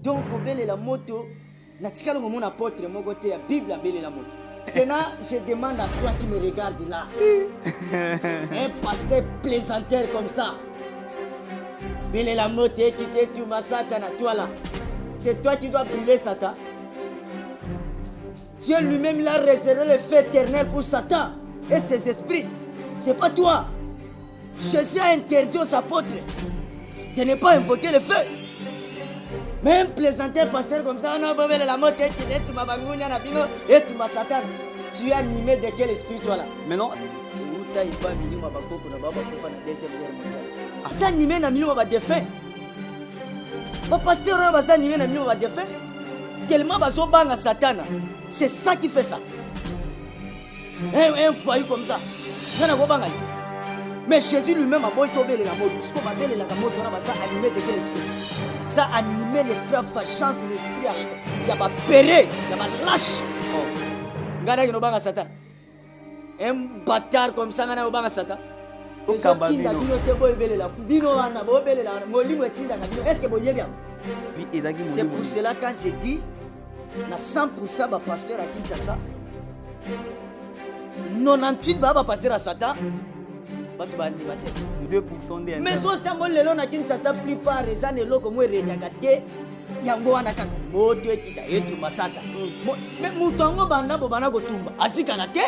Donc, la moto, natikalo mon apôtre, mon côté, la Bible, la moto. Maintenant, je demande à toi qui me regarde là, un pasteur plaisanteur comme ça, belle la moto, tu m'as Satan à toi là. C'est toi qui dois brûler Satan. Dieu lui-même l'a réservé le feu éternel pour Satan et ses esprits. C'est pas toi. Jésus a interdit aux apôtres de ne pas invoquer le feu. Même plaisanter pasteur comme ça, on a besoin de la moto, tu m'as bangounia na bino et tu m'as Satan. Tu es animé de quel esprit toi là? Mais non. Uta ipa mili ma bakoko na baba kufa na deuxième guerre mondiale. Ça animé na mili ma défunt. Ba pasteur na ba animé na mili ma défunt. Tellement bazo banga Satan. C'est ça qui fait ça. Un foyer comme ça. Nana go banga. Mais Jésus lui-même a beau tomber la mode. Ce qu'on va appeler la mode, on va ça animer de quel esprit? Ça animer l'esprit à fâchance, l'esprit il y a pas péré, il y a pas lâche. Ngana qui no banga Satan. Un bâtard comme ça ngana no banga Satan. Est-ce que c'est pour cela quand j'ai dit na 100% ba pasteur à Kinshasa 98 ba pasteur à Satan. 2% des mais so tambo lelo na Kinshasa plupart les années loko mo renyagate yango wana kaka moto ekita yetu masata mais mutongo banda bo bana kotumba asika na te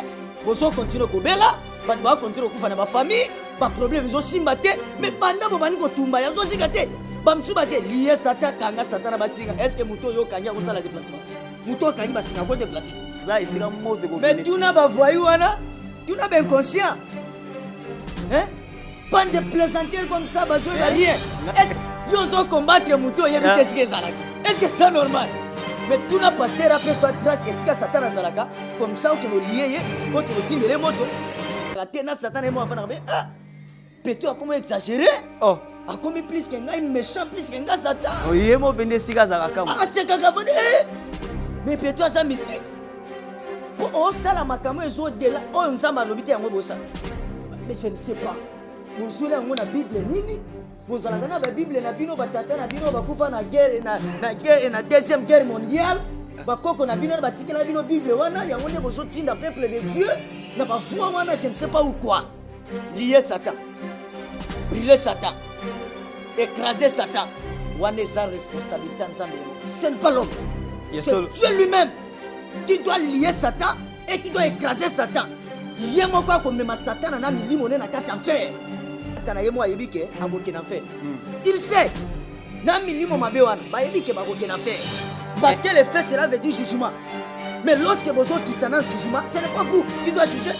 boso continue kobela ba ba continue kufa na ba famille ba problème zo simba te mais banda bo bani kotumba yazo sika te ba msuba te lié Satan kanga Satan na basinga est-ce que muto yo kanya ko sala déplacement muto kanyi basinga ko déplacer ça ici la moto ko mais tu na ba voyou wana tu na ben conscient. Hein? Pas de plaisanter comme ça, besoin de rien. Ils ont combattre les moutons, ils ont dit est-ce que c'est normal? Mais tout n'a pas pasteur après soit grâce et si Satan a salaka, comme ça, on te lié, on te dit les motos. Quand tu as Satan et moi, peut-être comment exagérer? Oh, a commis plus qu'un gars méchant, plus qu'un gars Satan. Oui, il m'a vendu si gars à ah, c'est qu'un gars, mais peut-être ça mystique. Pour on sala makamo ils ont de là, on s'en va l'obité en gros ça. Mais je ne sais pas. Vous avez la Bible nini? Vous avez la Bible na bino batata na bino bakufa na guerre na deuxième guerre mondiale. Bakoko na bino batiki la bino Bible wana ya wone bozo tinda peuple de Dieu na ba foi wana je ne sais pas où quoi. Lier Satan. Brûler Satan. Écraser Satan. Wana sa responsabilité ensemble. Ce n'est pas l'homme. C'est Dieu lui-même qui doit lier Satan et qui doit écraser Satan. Yemo kwa komema Satan na milimo na kati enfer. Satan yemo ayebike akoke na enfer. Il sait. Na milimo mabe wana ba yebike ba koke na enfer. Parce que le fait cela veut dire jugement. Mais lorsque vous êtes quitté dans le jugement, ce n'est pas vous qui doit juger.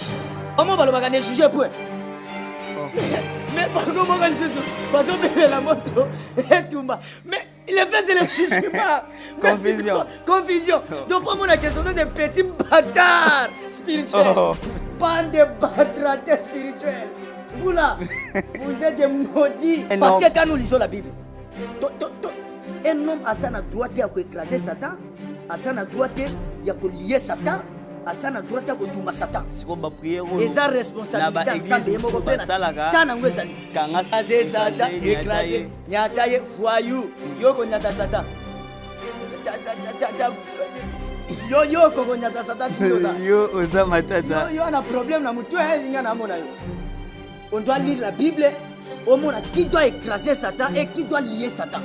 Comment va le juger pour? Mais par contre, on va le juger. Parce que la moto et tout bas. Mais il est fait c'est le jugement. Confusion. Confusion. Donc pour moi la question de petits bâtards spirituels. Pas de bâtards spirituels. Vous là, vous êtes des maudits. Parce que quand nous lisons la Bible, un homme a sa droite à écraser Satan, a sa droite à lier Satan, a sa droite à tomber Satan. Et sa responsabilité ensemble est moko pena. Kana ngwezali. Écraser Satan, écraser, nyataye voyou, yoko nyata Satan. Yo koko nyata Satan tuyoza. Yo oza matata. Yo a un problème na mutu inga na mona yo. On doit lire la Bible, au monde qui doit écraser Satan et qui doit lier Satan.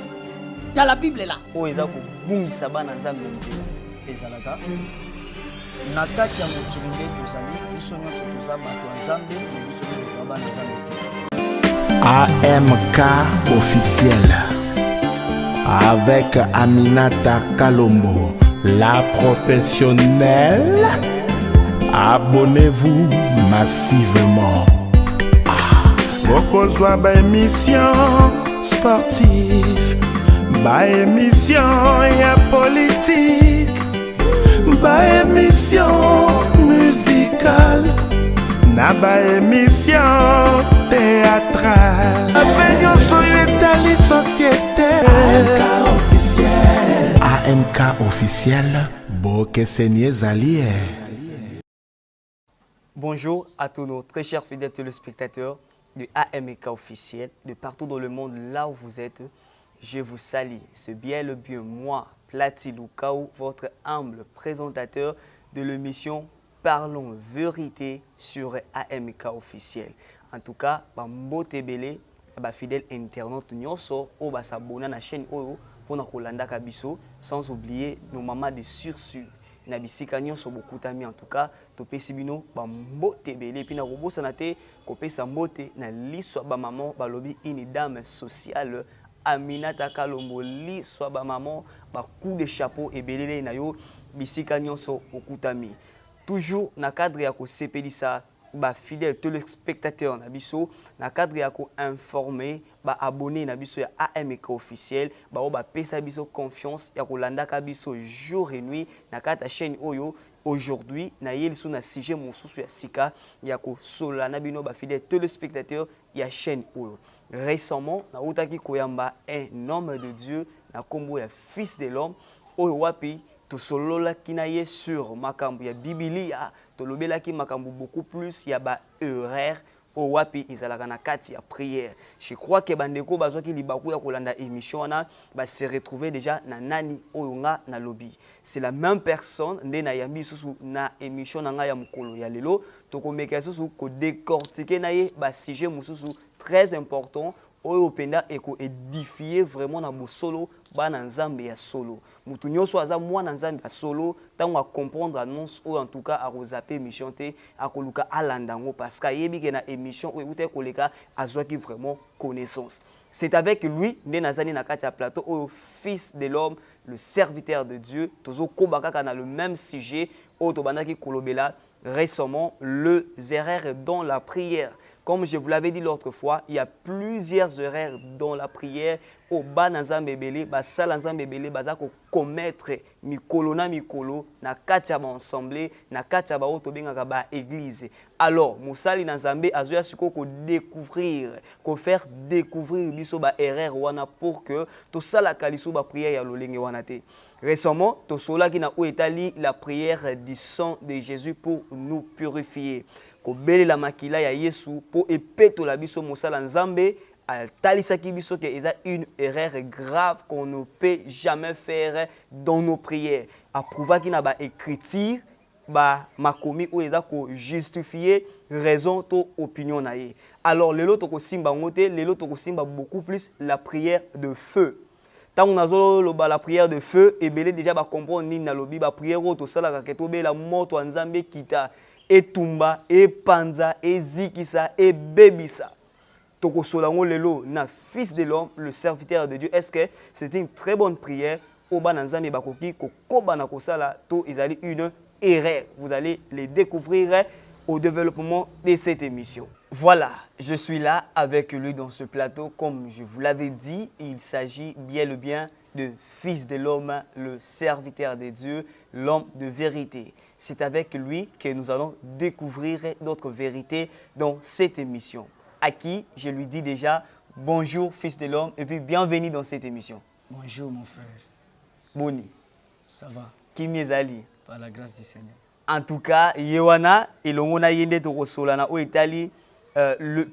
Dans la Bible là. Oh ezako bungisa bana nzambe nzima. Ezalaka. Na kati ya mokili nde tozali biso nyonso toza bato ya Nzambe biso nyonso bana Nzambe te. AMK officiel avec Aminata Kalombo, la professionnelle. Abonnez-vous massivement. Bokozwa ba émission sportive, ba émission ya politique, ba émission musicale, na ba émission théâtrale. Avenyon soye tali société. AMK officiel. AMK officiel. Boke senye zalie. Bonjour à tous nos très chers fidèles téléspectateurs de AMK officiel, de partout dans le monde, là où vous êtes. je vous salue. C'est bien le bien moi, Plati Lukao, votre humble présentateur de l'émission Parlons Vérité sur AMK officiel. En tout cas, Mbote Belé, fidèle internaute nyonso o s'abonner à la chaîne Oyo pour na kolanda kabiso, sans oublier nos mamans de sursu. Na bisika nyonso beaucoup d'amis en tout cas, to pesi bino Mbote Belé puis na robosa na te ko pesa mbote na liso ba maman balobi une dame sociale Aminata Kalombo liso ba maman ba coup de chapeau et belé na yo bisika nyonso okutami. Toujours na cadre ya ko sepelisa ba fidèle téléspectateur na biso na cadre ya ko informer ba abonné na biso ya AMK officiel ba pesa biso confiance ya ko landaka biso jour et nuit na kata chaîne Oyo. Aujourd'hui na yeliso na sujet mosusu ya sika ya ko sola na bino ba fidèle téléspectateur ya chaîne Oyo. Récemment na utaki koyamba un homme de Dieu na kombo ya fils de l'homme Oyo wapi to solola kinaye sur makambu ya Biblia to lobela ki makambu beaucoup plus ya ba erreur o wapi izalaka na kati ya prière. Je crois que bandeko bazwaki libaku ya kolanda émission na ba se retrouver déjà na nani oyo nga na lobby. C'est la même personne nde na yambi susu na émission na nga ya mukolo ya lelo to komeka susu ko décortiquer na ye ba sujet mususu très important oyo penda eko édifier vraiment na bosolo bana nzambe ya solo mutu nyonso aza mwana nzambe ya solo tango a comprendre annonce oyo en tout cas a rozape émission te akoluka alandango parce que yebi ke na émission oyo ute koleka azwaki vraiment connaissance. C'est avec lui nde nazani na kati ya plateau oyo fils de l'homme, le serviteur de Dieu, tozo kobaka na le même sujet oyo tobandaki kolobela récemment, les erreurs dans la prière. Comme je vous l'avais dit l'autre fois, il y a plusieurs erreurs dans la prière. Au bas dans bébélé, basal dans bébélé, bazako commettre mikolo na mikolo na katia ba ensemble, na katia ba otobenga ba église. Alors, musali na nzambe azoya siko ko découvrir, ko faire découvrir biso ba erreur wana pour que to sala kaliso ba prière ya lolenge wana te. Récemment, to sola ki na o etali la prière du sang de Jésus pour nous purifier. Ko bele la makila ya Yesu pour epeto la biso mosala nzambe talisaki biso que eza une erreur grave qu'on ne peut jamais faire dans nos prières. Approuva ki na ba écriture ba makomi ou eza ko justifier raison to opinion na ye. Alors lelo to ko simba ngote, lelo to ko simba beaucoup plus la prière de feu. Tant on a la prière de feu et belé déjà ba comprendre ni na lobi ba prière to sala ka keto be la moto nzambe kita et tumba et panza et zikisa et bebisa. Toko solango lelo na fils de l'homme, le serviteur de Dieu. Est-ce que c'est une très bonne prière? Oba nzambe bakoki ko koba na kosala to izali une erreur. Vous allez les découvrir au développement de cette émission. Voilà, je suis là avec lui dans ce plateau. Comme je vous l'avais dit, il s'agit bien de fils de l'homme, le serviteur de Dieu, l'homme de vérité. C'est avec lui que nous allons découvrir d'autres vérités dans cette émission. À qui je lui dis déjà bonjour fils de l'homme et puis bienvenue dans cette émission. Bonjour mon frère. Boni. Ça va? Qui m'ezali? Par la grâce du Seigneur. En tout cas, Yewana et l'ongona yende to solana au Italie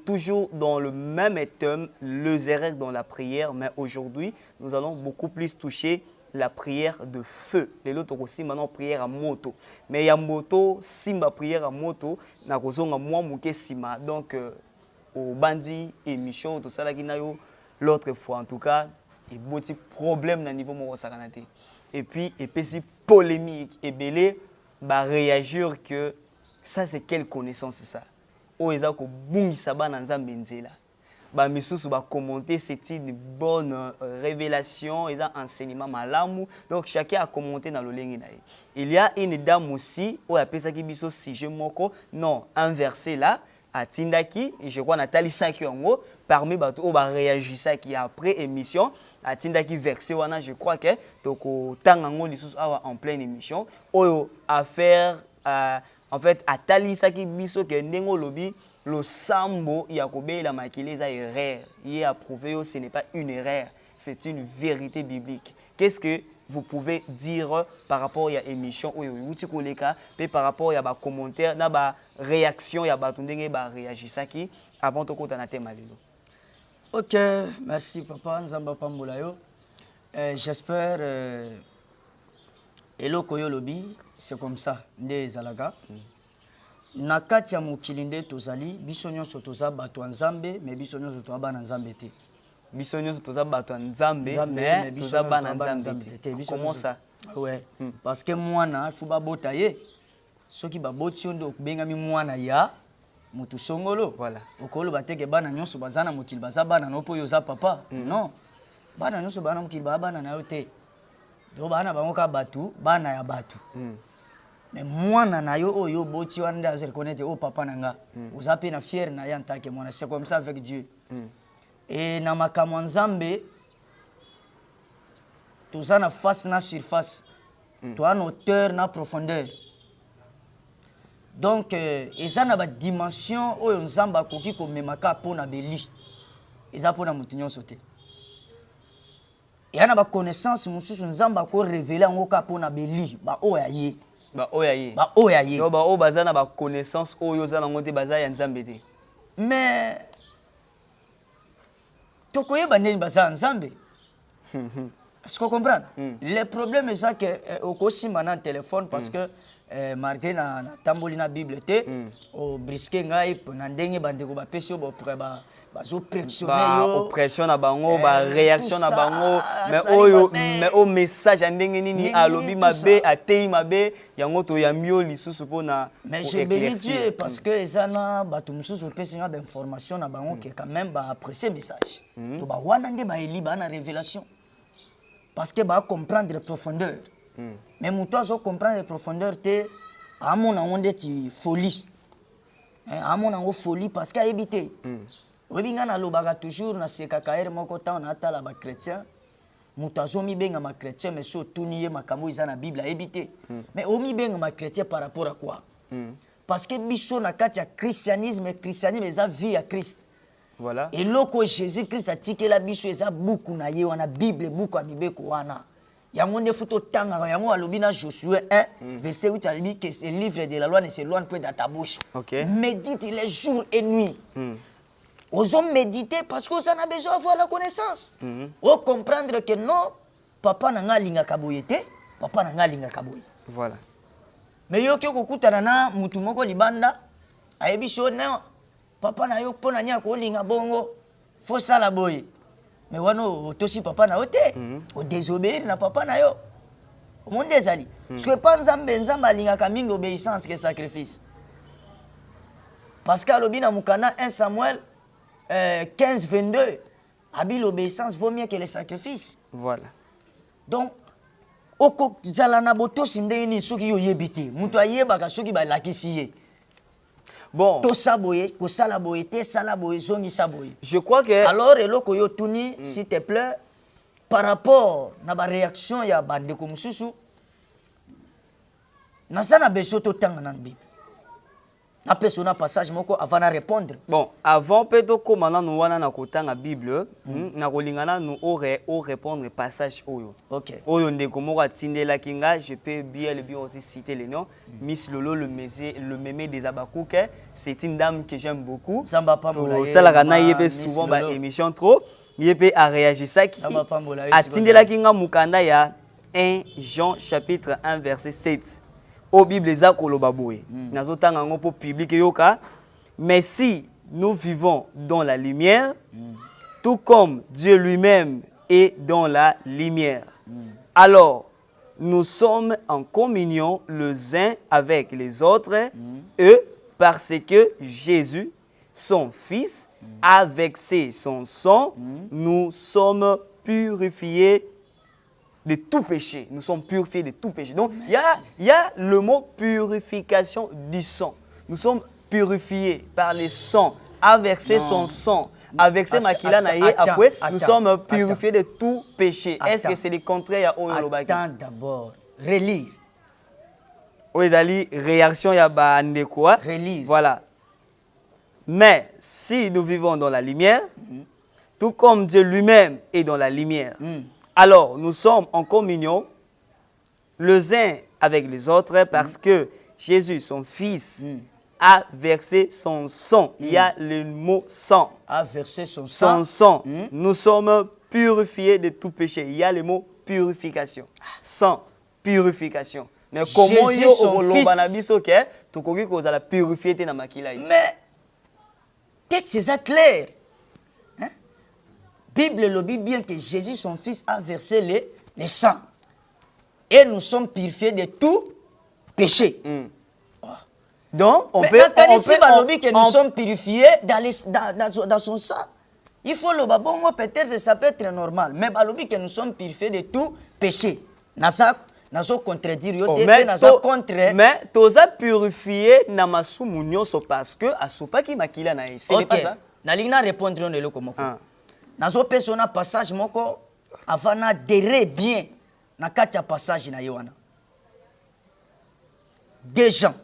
toujours dans le même thème, les erreurs dans la prière, mais aujourd'hui, nous allons beaucoup plus toucher la prière de feu. Les autres aussi maintenant prière à moto. Mais il y a moto, simba prière à moto, na kozonga moi mouké sima. Donc au bandi émission tout ça là qui n'a eu l'autre fois en tout cas, il y a beaucoup de problèmes à niveau mon sakanate. Et puis si polémique et belé bah réagir que ça c'est quelle connaissance c'est ça. O eza ko bungisa bana nzambe nzela. Ba misusu ba commenter c'est une bonne révélation, eza enseignement malamu. Donc chacun a commenté dans le lenge na ye. Il y a une dame aussi o apesa ki biso sujet moko, non, un verset là à tindaki, et je crois Nathalie Saki yango parmi bato o ba réagissa qui après émission à tindaki verset wana je crois que toko tangango lisusu awa en pleine émission oyo affaire en fait atalisaki biso ke ndengo lobi le sambo yakobe la makile za erreur il a prouvé que ce n'est pas une erreur, c'est une vérité biblique. Qu'est-ce que vous pouvez dire par rapport à l'émission oyo uti koleka pe par rapport à ba commentaire na ba réaction ya ba tundenge ba réagissaki avant to kota na thème lelo? Ok, merci papa, Nzamba Pambolayo. J'espère eloko yo lobi, c'est comme ça, nde zalaga. Na kati ya mokili nde tozali, biso nyonso toza bato ya Nzambe, mais biso nyonso toza bana Nzambe te. Biso nyonso toza bato ya Nzambe, mais toza bana Nzambe te. Comment ça? Ouais, parce que mwana, il faut babota ye. Soki baboti yo nde okubengami mwana ya mutu songolo. Voilà. Okolo bateke bana nyonso bazana mokili baza bana no po yo za papa. Non. Bana nyonso bana mokili bana na yo te. Do bana bango ka batu, bana ya batu. Mais mwana na yo oyo boti wana nde azo reconnaître o papa nanga. Oza pe na fier na ya ntake mwana. C'est comme ça avec Dieu. Et na makambo Nzambe toza na face na surface. Toza na hauteur na profondeur. Donc, eza na ba dimension oyo Nzamba koki ko memaka pona beli. Eza pona mutu nyonso te. Et na ba connaissance mususu Nzamba ko révéler ngo ka pona beli, ba oya ye. Ba oya ye. Ba oya ye. Yo ba o bazana ba connaissance oyo za nango te baza ya Nzambe te. Mais tokoyeba ndeni baza Nzambe. Est-ce que vous comprenez? Le problème c'est que aussi maintenant téléphone parce que marqué na tamboli na Bible te au brisque ngai na ndenge bandeko ba pesi bo bazo pressionner yo oppression na bango ba réaction na bango mais au message ndenge nini alobi mabe atei mabe yango to ya mio lisusu pona. Mais je bénis Dieu parce que ezana bato mususu pesi nga d'information na bango que quand même ba apprécier message to ba wana nge ba eli ba na révélation. Parce que va comprendre la profondeur. Mais moi, toi, je comprends la profondeur, à mon avis, c'est folie. À mon avis, folie parce qu'à éviter. Oui, bien, on a toujours na sekakaire mon côté on a la chrétien. Mutazo mi benga ma chrétien mais surtout nié ma kamo isa na Bible à éviter. Mais au mi benga ma chrétien par rapport à quoi? Parce que biso na katia christianisme eza vie à Christ. Voilà. Et loko Jésus-Christ a tiqué la biche eza beaucoup na ye wana Bible beaucoup amibeko wana. Yango ne futo tanga yango alobina Josué 1 verset 8 a dit que ce livre de la loi ne s'éloigne point dans ta bouche. OK. Médite les jours et nuits. Aux hommes méditer parce que ça a besoin d'avoir la connaissance. Ou comprendre que non papa nanga linga kaboyete, papa nanga linga kaboy. Voilà. Mais yo ko kutana na mutu moko libanda ayebiso na papa na yo pona nya ko linga bongo fo sala boy. Mais wano tosi papa na ote o désobéir na papa na yo. O monde ezali. Parce que pas Nzamba linga ka mingi obéissance que sacrifice. Parce que l'obina mukana 1 Samuel 15-22 abi l'obéissance vaut mieux que le sacrifice. Voilà. Donc oko zala na boto sinde ni soki yo yebite. Mutu ayeba ka soki ba lakisi ye. Bon. Je crois que alors eloko yo tuni s'il te plaît par rapport na ba réaction ya bande ko mususu na sana beso to tanga na Bible. Après son passage moko avant de répondre. Bon, avant peut-être comment nous wana na kotanga Bible, na kolingana nous aurait répondre passage oyo. OK. Oyo ndeko moko atindela kinga, je peux bien aussi citer les noms. Miss Lolo le mémé des Abakouk, c'est une dame que j'aime beaucoup. Zamba Pambolaye. Ça la gana yebe souvent ba émission trop. Yebe a réagi ça qui. Zamba Pambolaye. Atindela kinga mukanda ya 1 Jean chapitre 1 verset 7. Au Bible za koloba boye nazotanga ngo po public yoka mais si nous vivons dans la lumière tout comme Dieu lui-même est dans la lumière alors nous sommes en communion les uns avec les autres et parce que Jésus son fils a versé son sang nous sommes purifiés de tout péché. Nous sommes purifiés de tout péché. Donc, il y a le mot purification du sang. Nous sommes purifiés par le sang. A versé son sang. A versé makila na ye après, nous sommes purifiés de tout péché. Est-ce que c'est le contraire à Oyolobaki? Attends d'abord. Relire. Oyezali, réaction ya ba ndeko. Relire. Voilà. Mais si nous vivons dans la lumière, tout comme Dieu lui-même est dans la lumière, alors, nous sommes en communion les uns avec les autres parce que Jésus, son Fils, a versé son sang. Il y a le mot sang. A versé son sang. Son sang. Nous sommes purifiés de tout péché. Il y a le mot purification. Sang, purification. Mais comment Jésus, yo son okoloba que tu koki kozala purifié te na makila ici. Mais texte c'est ça clair. Hein? Bible le dit bien que Jésus son fils a versé le sang. Et nous sommes purifiés de tout péché. Donc on mais peut que nous sommes purifiés dans son sang. Il faut le babongo peut-être ça peut être normal, mais balobi que nous sommes purifiés de tout péché. Nazo contredire yo te nazo contre. Mais toza purifié na masumu nyonso parce que asopa ki makila na ese. Ok. Na lingna répondre on lelo komoko. Nazo pesa na passage moko avant na dere bien na kati ya passage na Yohana. Des gens.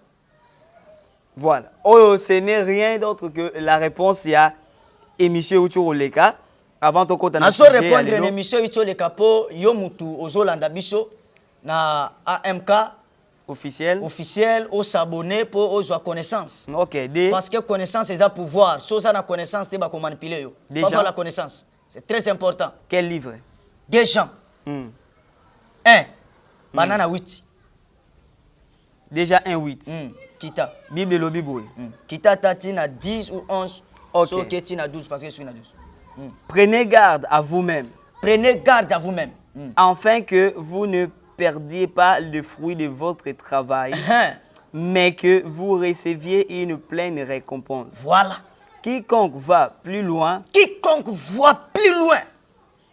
Voilà. Oh, ce n'est rien d'autre que la réponse à émission Uchuroleka. Avant ton compte, na so répondre à l'émission Uchuroleka po yo mutu ozolanda biso na AMK officiel au s'abonner pour aux connaissance. OK, parce que connaissance c'est un pouvoir. So ça na connaissance te ba ko manipuler yo. Pas la connaissance. C'est très important. Quel livre? Des gens. 1 banana 8. Déjà 1:8. Kita. Bible lobby boy. Kita tatina 10 ou 11. OK. So ketina 12 parce que je suis na 12. Prenez garde à vous-même. Prenez garde à vous-même. Afin que vous ne perdiez pas le fruit de votre travail, mais que vous receviez une pleine récompense. Voilà. Quiconque va plus loin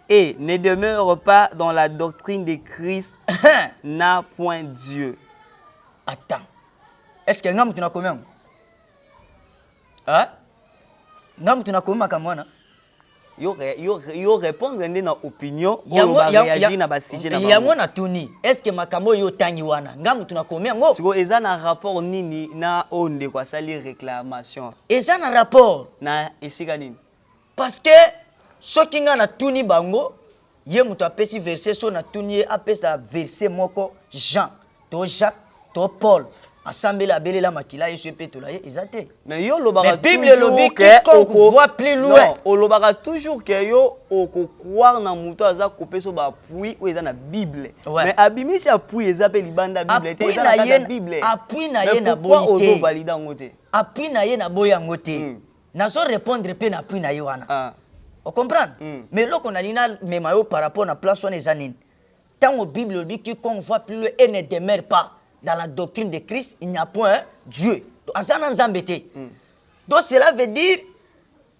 et ne demeure pas dans la doctrine de Christ n'a point Dieu. Attends. Est-ce que ngamu tunakomea? Hein? Ngamu tunakomea kamwana? Yo répondre na opinion ou ba réagir na ba sujet na ba. Yango na tuni. Est-ce que makambo yo tangi wana? Ngamu tunakomea ngo? Siko eza na rapport nini na onde kwa sali réclamation. Eza na rapport na esika nini? Parce que soki nga na tuni bango, ye mutu apesi verset so na tuni apesa verset moko Jean, to Jacques, to Paul. Assemblée la belle la makila yesu pe to la ezate. Mais yo lobaka Bible lobi que voit plus loin. Non, o lobaka toujours que yo oko croire na mutu aza kopé so ba appui ou eza na Bible. Mais abimisi appui eza pe libanda Bible te eza na Bible. Appui na ye na boye. Ozo valida ngote. Appui na ye na boye ngote. Na so répondre pe na appui na ye wana. On comprend? Mais là qu'on a lina même par rapport à place on ezanine. Tant au Bible dit que qu'on voit plus loin et ne demeure pas dans la doctrine de Christ, il n'y a point Dieu. Donc cela veut dire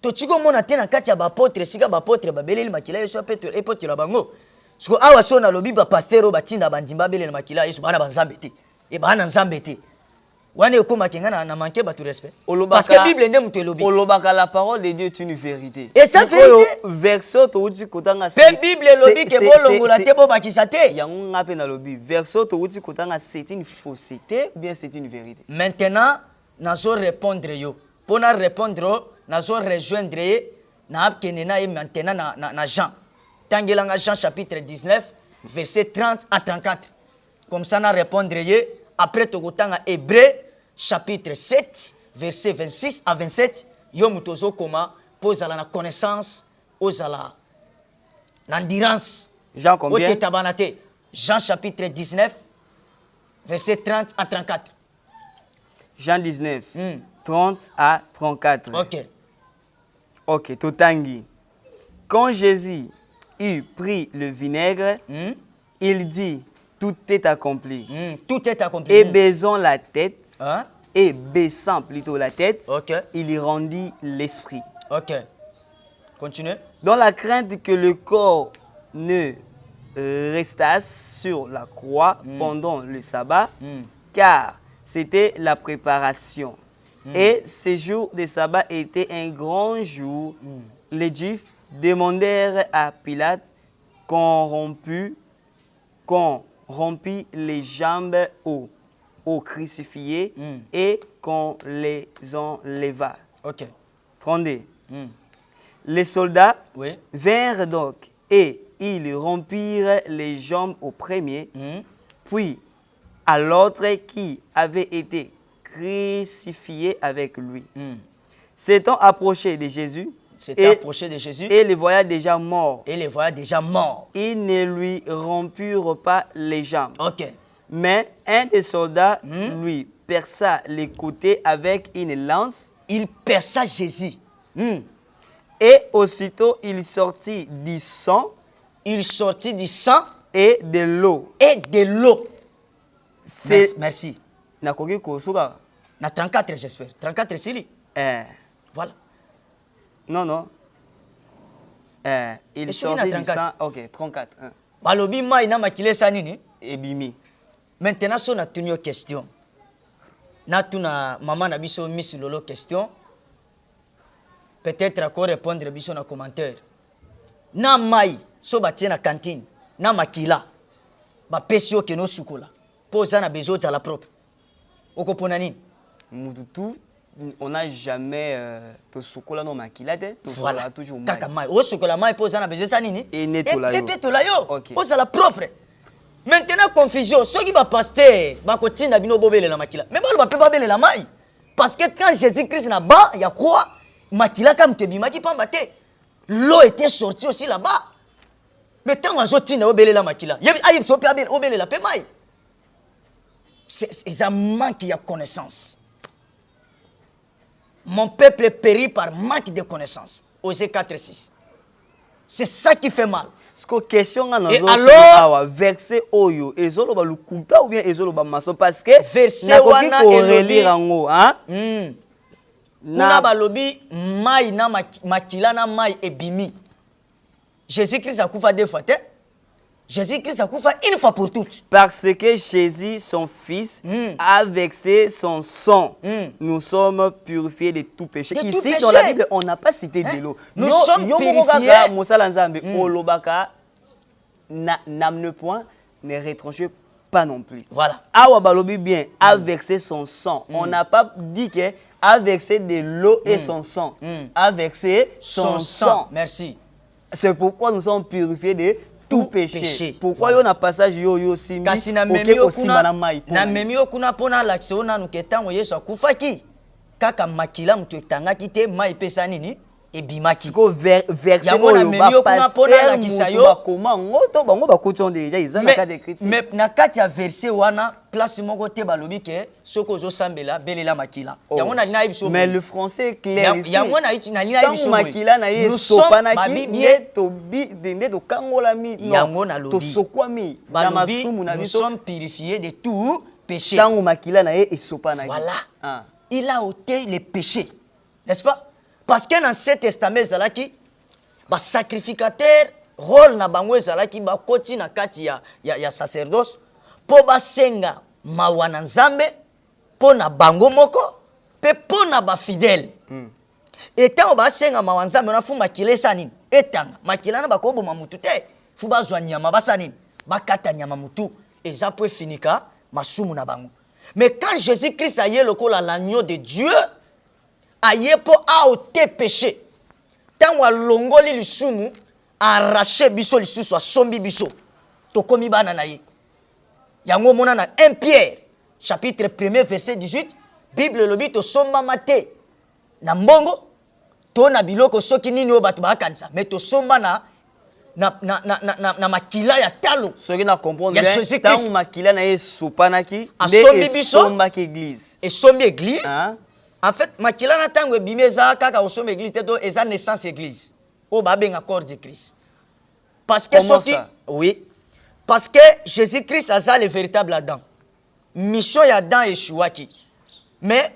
to chiko mona tena kati ya bapotre sika bapotre babeleli makila yesu apetre epotre la bango. Siko awa so na lobi ba pasteur batinda bandimba beleli makila yesu bana banzambe te. E bana nzambe te. Wane okoma kenga na manquer ba tout respect. Parce que Bible ndem te lobi. Olobaka la parole de Dieu est une vérité. Et ça vérité. Verset to uti kotanga c'est Bible lobi ke bolongo la te bo bakisa te. Yango ngape na lobi. Verset to uti kotanga c'est une fausseté ou bien c'est une vérité. Maintenant, nazo répondre yo. Pour na répondre, nazo rejoindre na apkenena et maintenant na Jean. Tangelanga Jean chapitre 19 verset 30 à 34. Comme ça na répondre ye. Après Togotanga Hébreu chapitre 7 verset 26 à 27 yo mutozo koma pose la connaissance aux ala l'endurance. Jean combien? Jean chapitre 19 verset 30 à 34. Jean 19 30 à 34. OK, totangi. Quand Jésus eut pris le vinaigre, il dit tout est accompli. Tout est accompli. Et baisant la tête, et baissant plutôt la tête, il y rendit l'esprit. OK. Continue. Dans la crainte que le corps ne restasse sur la croix pendant le sabbat, car c'était la préparation. Et ce jour de sabbat était un grand jour. Les Juifs demandèrent à Pilate qu'on rompit les jambes aux crucifiés et qu'on les enleva. OK. 32. Les soldats vinrent donc et ils rompirent les jambes au premier, puis à l'autre qui avait été crucifié avec lui. S'étant approché de Jésus, et le voyant déjà mort, ils ne lui rompurent pas les jambes. Mais un des soldats lui perça les côtés avec une lance. Il perça Jésus. Et aussitôt il sortit du sang. Et de l'eau. Merci. Na 34, j'espère. 34, Sili. Voilà. Non. Il sortit du sang. Ok, 34. Balobi mai na makile sanini. Et bimi. Maintenant, si on a tenu une question, na maman na biso mis lolo question, peut-être encore répondre biso na commentaire. Na mai so batie na cantine, na makila, ba pesio ke no sukola. Posa na besoin de la propre. Oko pona nini? Mututu, on n'a jamais to sukola no makila te, to voilà. Toujours mai. Kaka mai, o sukola mai posa na besoin sanini? Et netolayo. Et netolayo. OK. Posa la propre. Maintenant, confusion. Ceux qui va pasteur, va continuer à bino bobele la makila. Mais bon, va pas bobele la maille. Parce que quand Jésus-Christ n'a bas, il y a quoi? Makila comme te bima qui pas battre. L'eau était sortie aussi là-bas. Mais tant qu'on sortit na bobele la makila. Il y a une sopia bobele la pemaille. C'est un manque de connaissance. Mon peuple périt par manque de connaissance. Osée 4:6. C'est ça qui fait mal. Question et alors verset oyo ezolo ba lukuta ou bien ezolo ba maso parce que verset wana relire ngo hein na balobi mai na makila na mai ebimi. Jésus-Christ a kufa deux fois. Jésus-Christ a kufa une fois pour toutes. Parce que Jésus, son fils, a versé son sang. Nous sommes purifiés de tout péché. De Ici, tout péché. dans la Bible, on n'a pas cité de l'eau. Nous sommes purifiés. N'amène point, ne retranche pas non plus. Voilà. Awa balobi bien, a versé son sang. On n'a pas dit que a versé de l'eau et son sang. A versé son sang. Merci. C'est pourquoi nous sommes purifiés de tout péché. Pourquoi il y a un passage yo simbi kasi na memi okuna pona l'action na nuketango Yesu akufaki kaka makila mutu etangaki te mai pesa nini ebimaki ko verset oyo ba pasteur mutu bakoma ngoto bango bakuti déjà ils ont la carte écrite mais na kati ya verset wana place moko te balobi ke soko zo sambela belela makila yango na lina biso mais le français est clair ici yango na lina biso makila na ye sopanaki to bi dende to kangola mi yango na lobi to sokwami na masumu na biso nous sommes purifiés de tout péché tango makila na ye esopanaki voilà il a ôté les péchés n'est-ce pas? Parce que dans l'Ancien Testament, zalaki ba sacrificateur rôle na bango zalaki ba koti na kati ya sacerdoce po ba senga mawana nzambe po na bango moko pe po na ba fidèle. Et tant ba senga mawana nzambe na fu makile sanini etanga makila na bakobo mamutu te fu ba zwa nyama basanini bakata nyama mutu eza po finika masumu na bango. Mais quand Jésus-Christ a yé lokola l'agneau de Dieu aye po a ôté péché. Tant wa longoli lisumu arraché biso lisusu sombi biso. Tokomi bana na ye. Yango mona na 1 Pierre chapitre 1er verset 18 Bible lobi to somba mate na mbongo to na biloko soki nini o batu bakanisa mais to somba na makila ya talo. Soki na comprendre bien tant makila na ye sopanaki de somba ki église. Et sombi église. En fait, makila na tango bimeza kaka osome église teto eza naissance église. O ba benga corps de Christ. Parce que soki oui, parce que Jésus-Christ a le véritable Adam. Mission ya Adam échouaki. Mais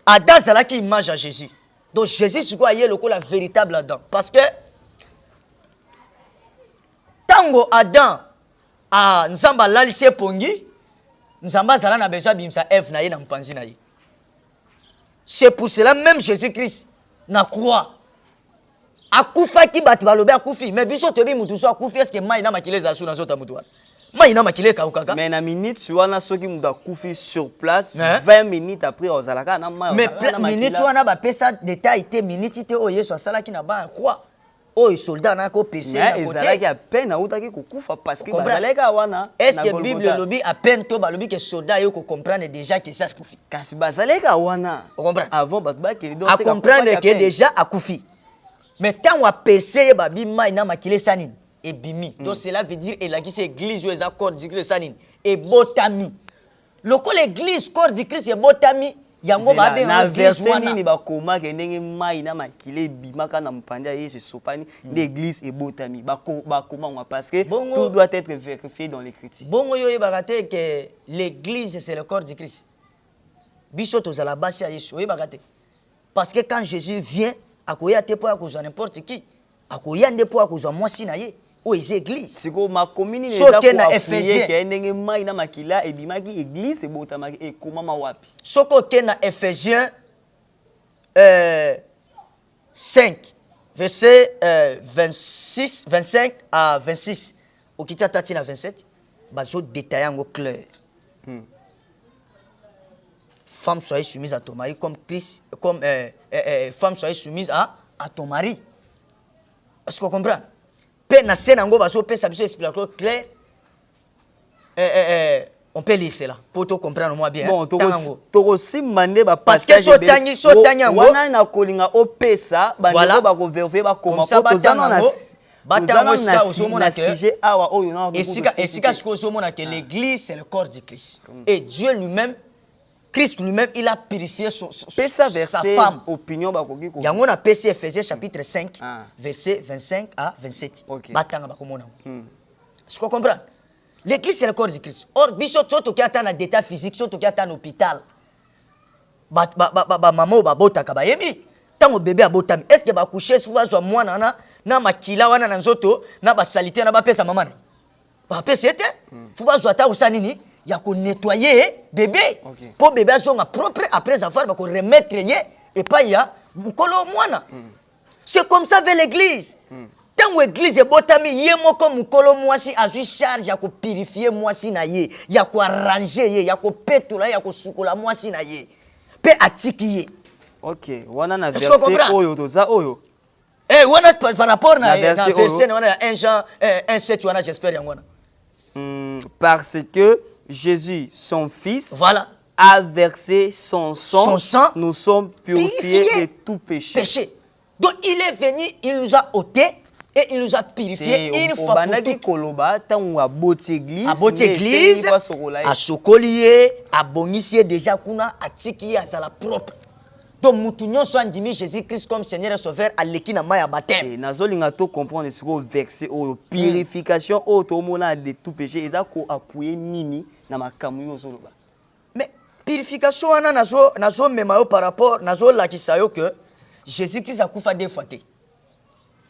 Adam zalaki image à Jésus. Donc Jésus c'est quoi la véritable Adam parce que tango Adam a nzamba lalisi pongi nzamba zala na besoin bimsa Ève na ye na mpanzi na ye. C'est pour cela même Jésus-Christ na croix akufa ki batu balobe akufi mais biso tobi mutu so akufi est-ce que mai na makile za suna zota mutu mai na makile ka ukaka mais na minute wana soki mutu akufi sur place 20 minutes après ozalaka na mai mais minute wana ba pesa détail te minute te o Yesu asala ki na ba croix oh soldat na ko PC na côté. Mais ezalaki à peine autaki kokufa parce que bazaleka wana. Est-ce que Bible lobi à peine to balobi que soldat yo ko comprendre déjà que ça kufi. Kasi bazaleka wana. On comprend. Avant batba que donc c'est comprendre que déjà akufi. Mais tant wa PC ba bima ina makile sanine et bimi. Donc cela veut dire elaki c'est église yo ezakord du Christ sanine et botami. Loko l'église corps du Christ et botami. Yango ba be na verset nini ba koma ke ndenge mai na makile bimaka na mpanja Yesu sopani l'église et botami ba koma parce que tout doit être vérifié dans l'écriture. Bongo yo yebakate que l'église c'est le corps du Christ. Biso to zala basi ya Yesu yebakate. Parce que quand Jésus vient akoya te po akozwa n'importe qui akoya nde po akozwa mwasi na ye o eze église. Siko makomini neza ko Ephésiens ke ndenge mai na makila e bimaki église e botamaki e komama wapi. Soko ke na Ephésiens 5 verset 26 25 à 26 okita tati na 27 bazo détailler en clair. Femme soyez soumise à ton mari comme Christ comme femme soyez soumise à ton mari. Est-ce qu'on comprend? Pe na scène ngo bazo pe sa biso explication clair. On peut lire cela pour te comprendre moi bien. Bon, toko simande ba parce que so tangi ngo wana na kolinga opesa bando ba ko vérifier ba koma ko tozana na batango na sujet awa oyo na esika siko zomona que l'église c'est le corps de Christ et Dieu lui-même Christ lui-même il a purifié sa femme. Opinion ba koki ko yango na PC Ephésiens chapitre 5 verset 25 à 27 batanga ba komona. Est-ce qu'on comprend? L'église c'est le corps de Christ. Or biso toto ki ata na d'état physique soto ki ata na hôpital ba maman ba botaka ba yebi tango bébé abotami est-ce que ba coucher souvent zo mwana na makila wana na nzoto na ba salité na ba pesa maman ba pesa ete fuba zo ata usani nini ya ko nettoyer bébé pour bébé azonga propre après avoir ba ko remettre ye et pas ya mukolo mwana. C'est comme ça avec l'église. Tant l'église est botami ye moko mukolo mwasi azu charge ya ko purifier mwasi na ye ya ko arranger ye ya ko petula ya ko sukola mwasi na ye pe atiki ye. OK wana na verset oyo toza oyo wana par rapport na verset wana 1 Jean 1:7 wana j'espère yangona. Parce que Jésus son fils voilà a versé son sang nous sommes purifiés de tout péché. Donc il est venu il nous a ôté et il nous a purifié une fois pour toutes. Koloba tango aboti église a sokolié a bonifié déjà kuna atiki ya sala propre. Donc mutunyo so andimi Jésus Christ comme Seigneur et Sauveur aleki na maya baptême. Nazolinga to comprendre ce verset o purification o to mona de tout péché eza ko appuyer nini na makamu yo zoloba. Mais purification wana nazo mema yo par rapport nazo lakisa yo que Jésus Christ a kufa deux fois.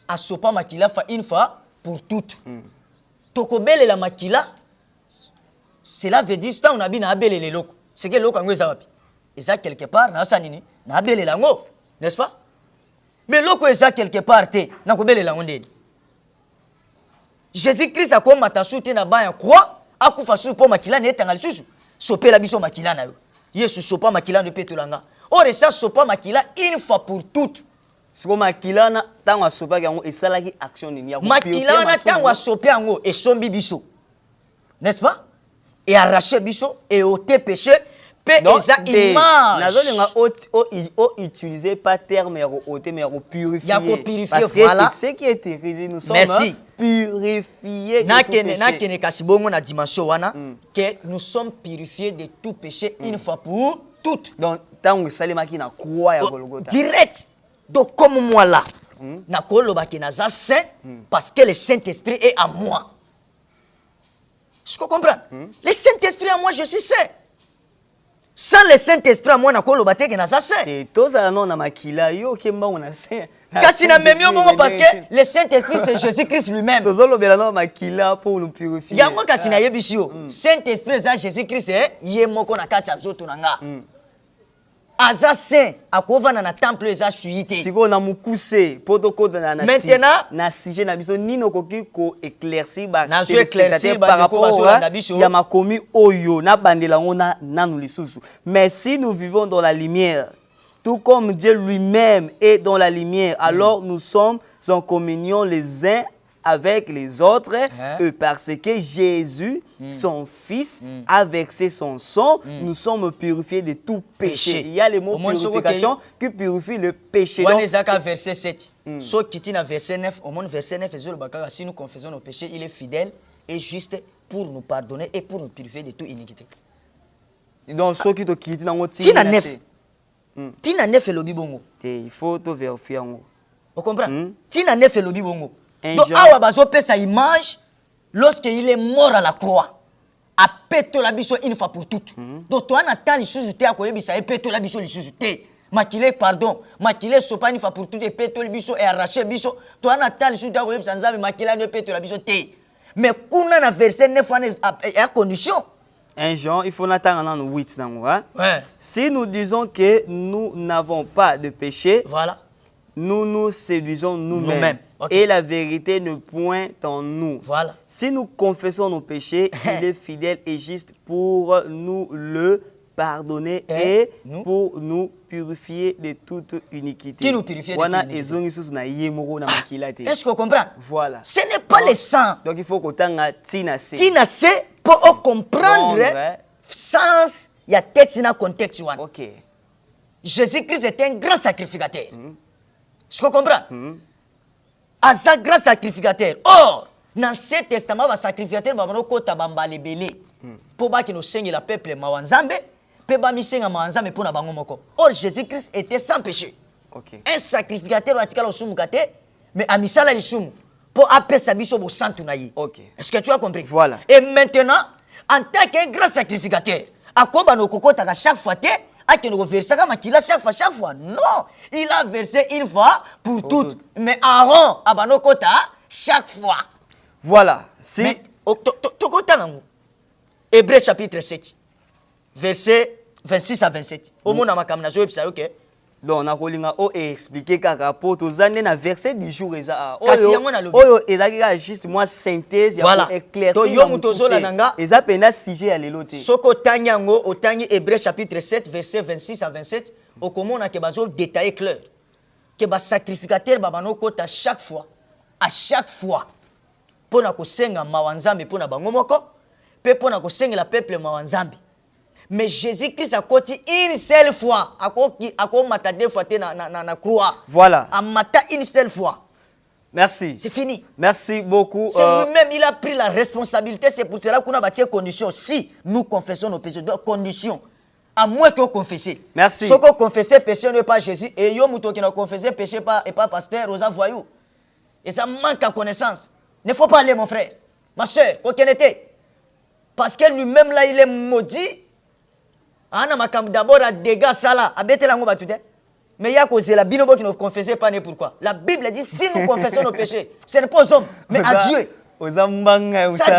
A sopa makila fa une fois pour toutes. Tokobele la makila cela veut dire ça on a bien abelé les locaux. C'est que loko ngo ezawapi. Eza quelque part na sanini na abelé lango, n'est-ce pas? Mais loko eza quelque part te na kobele lango ndeni. Jésus Christ a comme matasuti na ba ya croix akufa su po makila ne tanga lisusu. Sopela biso makila na yo. Yesu sopa makila ne petulanga. Or ça sopa makila une fois pour toutes. Siko makila na tango sopa yango esalaki action nini ya ko makila na tango sopa yango esombi biso. N'est-ce pas? Et arracher biso et ôter péché. Pe eza image. Nazolinga o utiliser pas terme ya ko ôter mais ya ko purifier. Parce que voilà. C'est ce qui est écrit nous sommes purifiés de tout péché. Na kene kasibongo na dimension wana que nous sommes purifiés de tout péché une fois pour toutes. Donc tango salimaki na croix ya Golgotha. Direct. Donc comme moi là, na koloba ki naza saint parce que le Saint-Esprit est à moi. Est-ce que vous comprenez? Le Saint-Esprit à moi je suis saint. Sans le Saint-Esprit à moi na koloba te ki naza saint. Et tozala non na makila yo kemba on saint. Kasi na memio bongo parce que le Saint-Esprit c'est Jésus-Christ lui-même. Tozolobela non makila pour nous purifier. Yango kasi na yebisi yo. Saint-Esprit c'est Jésus-Christ ye moko na kati ya nzoto na nga. Aza saint akovana na temple eza suite. Siko na mukuse potoko na maintenant na sujet na biso nino koki ko éclaircir ba par rapport ya makomi oyo na bandela ngona nanu lisusu. Mais si nous vivons dans la lumière Tout comme Dieu lui-même est dans la lumière, alors nous sommes en communion les uns avec les autres, parce que Jésus, son Fils, a versé son sang, nous sommes purifiés de tout péché. Il y a le mot purification qui purifie le péché. Donc, verset 7. Ce qui est dans verset 9, au moins verset 9, si nous confessons nos péchés, il est fidèle et juste pour nous pardonner et pour nous purifier de toute iniquité. Donc, ce qui te quitte dans votre Tina 9. Tina 9 est le bibongo. Il faut te vérifier. Vous comprenez? Tina 9 est le bibongo. Donc, Jean... Bazo peut sa image lorsqu'il est mort à la croix. A pété la biso une fois pour toutes. Donc, toi, on attend les choses à quoi il a pété la biso les choses. Makile pardon, makile sopa une fois pour toutes et pété le biso et arraché biso. Toi, on attend les choses à quoi il a makile ne pété la biso. Mais on a un verset 9 à condition. Un Jean, il faut attendre en 8. Ouais. Si nous disons que nous n'avons pas de péché, voilà. Nous nous séduisons nous-mêmes. Et la vérité ne pointe en nous. Voilà. Si nous confessons nos péchés, il est fidèle et juste pour nous le pardonner et pour nous purifier de toute iniquité. Qui nous purifie de toute iniquité? Est-ce qu'on comprend? Voilà. Ce n'est pas le sang. Donc il faut qu'on t'en tina se. Tina se pour comprendre le sens, il y a texte dans le contexte. Ok. Jésus-Christ est un grand sacrificateur. Est-ce qu'on comprend? Un grand sacrificateur. Or, dans l'Ancien Testament, le sacrificateur va nous côté bambale belé. Pour que nous seigneur le peuple mawanzambe, pour que nous seigneur mawanzambe pour na bango moko. Or Jésus-Christ était sans péché. Okay. Un sacrificateur va tikala sumu kate, mais amisala li sumu pour appeler sa biso bo santu na yi. OK. Est-ce que tu as compris? Voilà. Et maintenant, en tant qu'un grand sacrificateur, à quoi ba no kokota ka chaque fois que nous versons chaque fois. Non, il a versé une fois pour toutes. Mais Aaron, Abanokota, chaque fois. Voilà. Si. Mais, Hébreux chapitre 7, verset 26 à 27. Au monde, ok? Donc, on a expliqué qu'à rapport aux années, dans verset du jour, juste moi synthèse, voilà. Éclaircir. Et ça peine sujet à l'éloté. Soko tanyango, au tangi Hébreux chapitre 7, verset 26 à 27, au comment on a détaillé clair. Que le sacrificateur babano kota à chaque fois, pour na kosenga mawanzambi pour na bangomoko, pour na kosenga la peuple mawanzambi. Mais Jésus-Christ a côté une seule fois, à mata deux fois na croix. Voilà. A mata une seule fois. Merci. C'est fini. Merci beaucoup. C'est lui-même, il a pris la responsabilité. C'est pour cela qu'on a bâti condition. Si nous confessons nos péchés, donc condition. À moins que vous confessez. Merci. Ce qu'on confesse péché n'est pas Jésus. Et yo mouton qui n'a confessé péché et pas pasteur, Rosa voyou. Et ça manque à connaissance. Il ne faut pas aller, mon frère. Ma soeur, aucun était. Parce que lui-même là, il est maudit. D'abord, à dégâts, ça là, à bêter la ngomba tout. Mais il y a cause la binobo qui ne confessait pas n'est pourquoi. La Bible dit si nous confessons nos péchés, ce n'est pas aux hommes, mais à Dieu. C'est à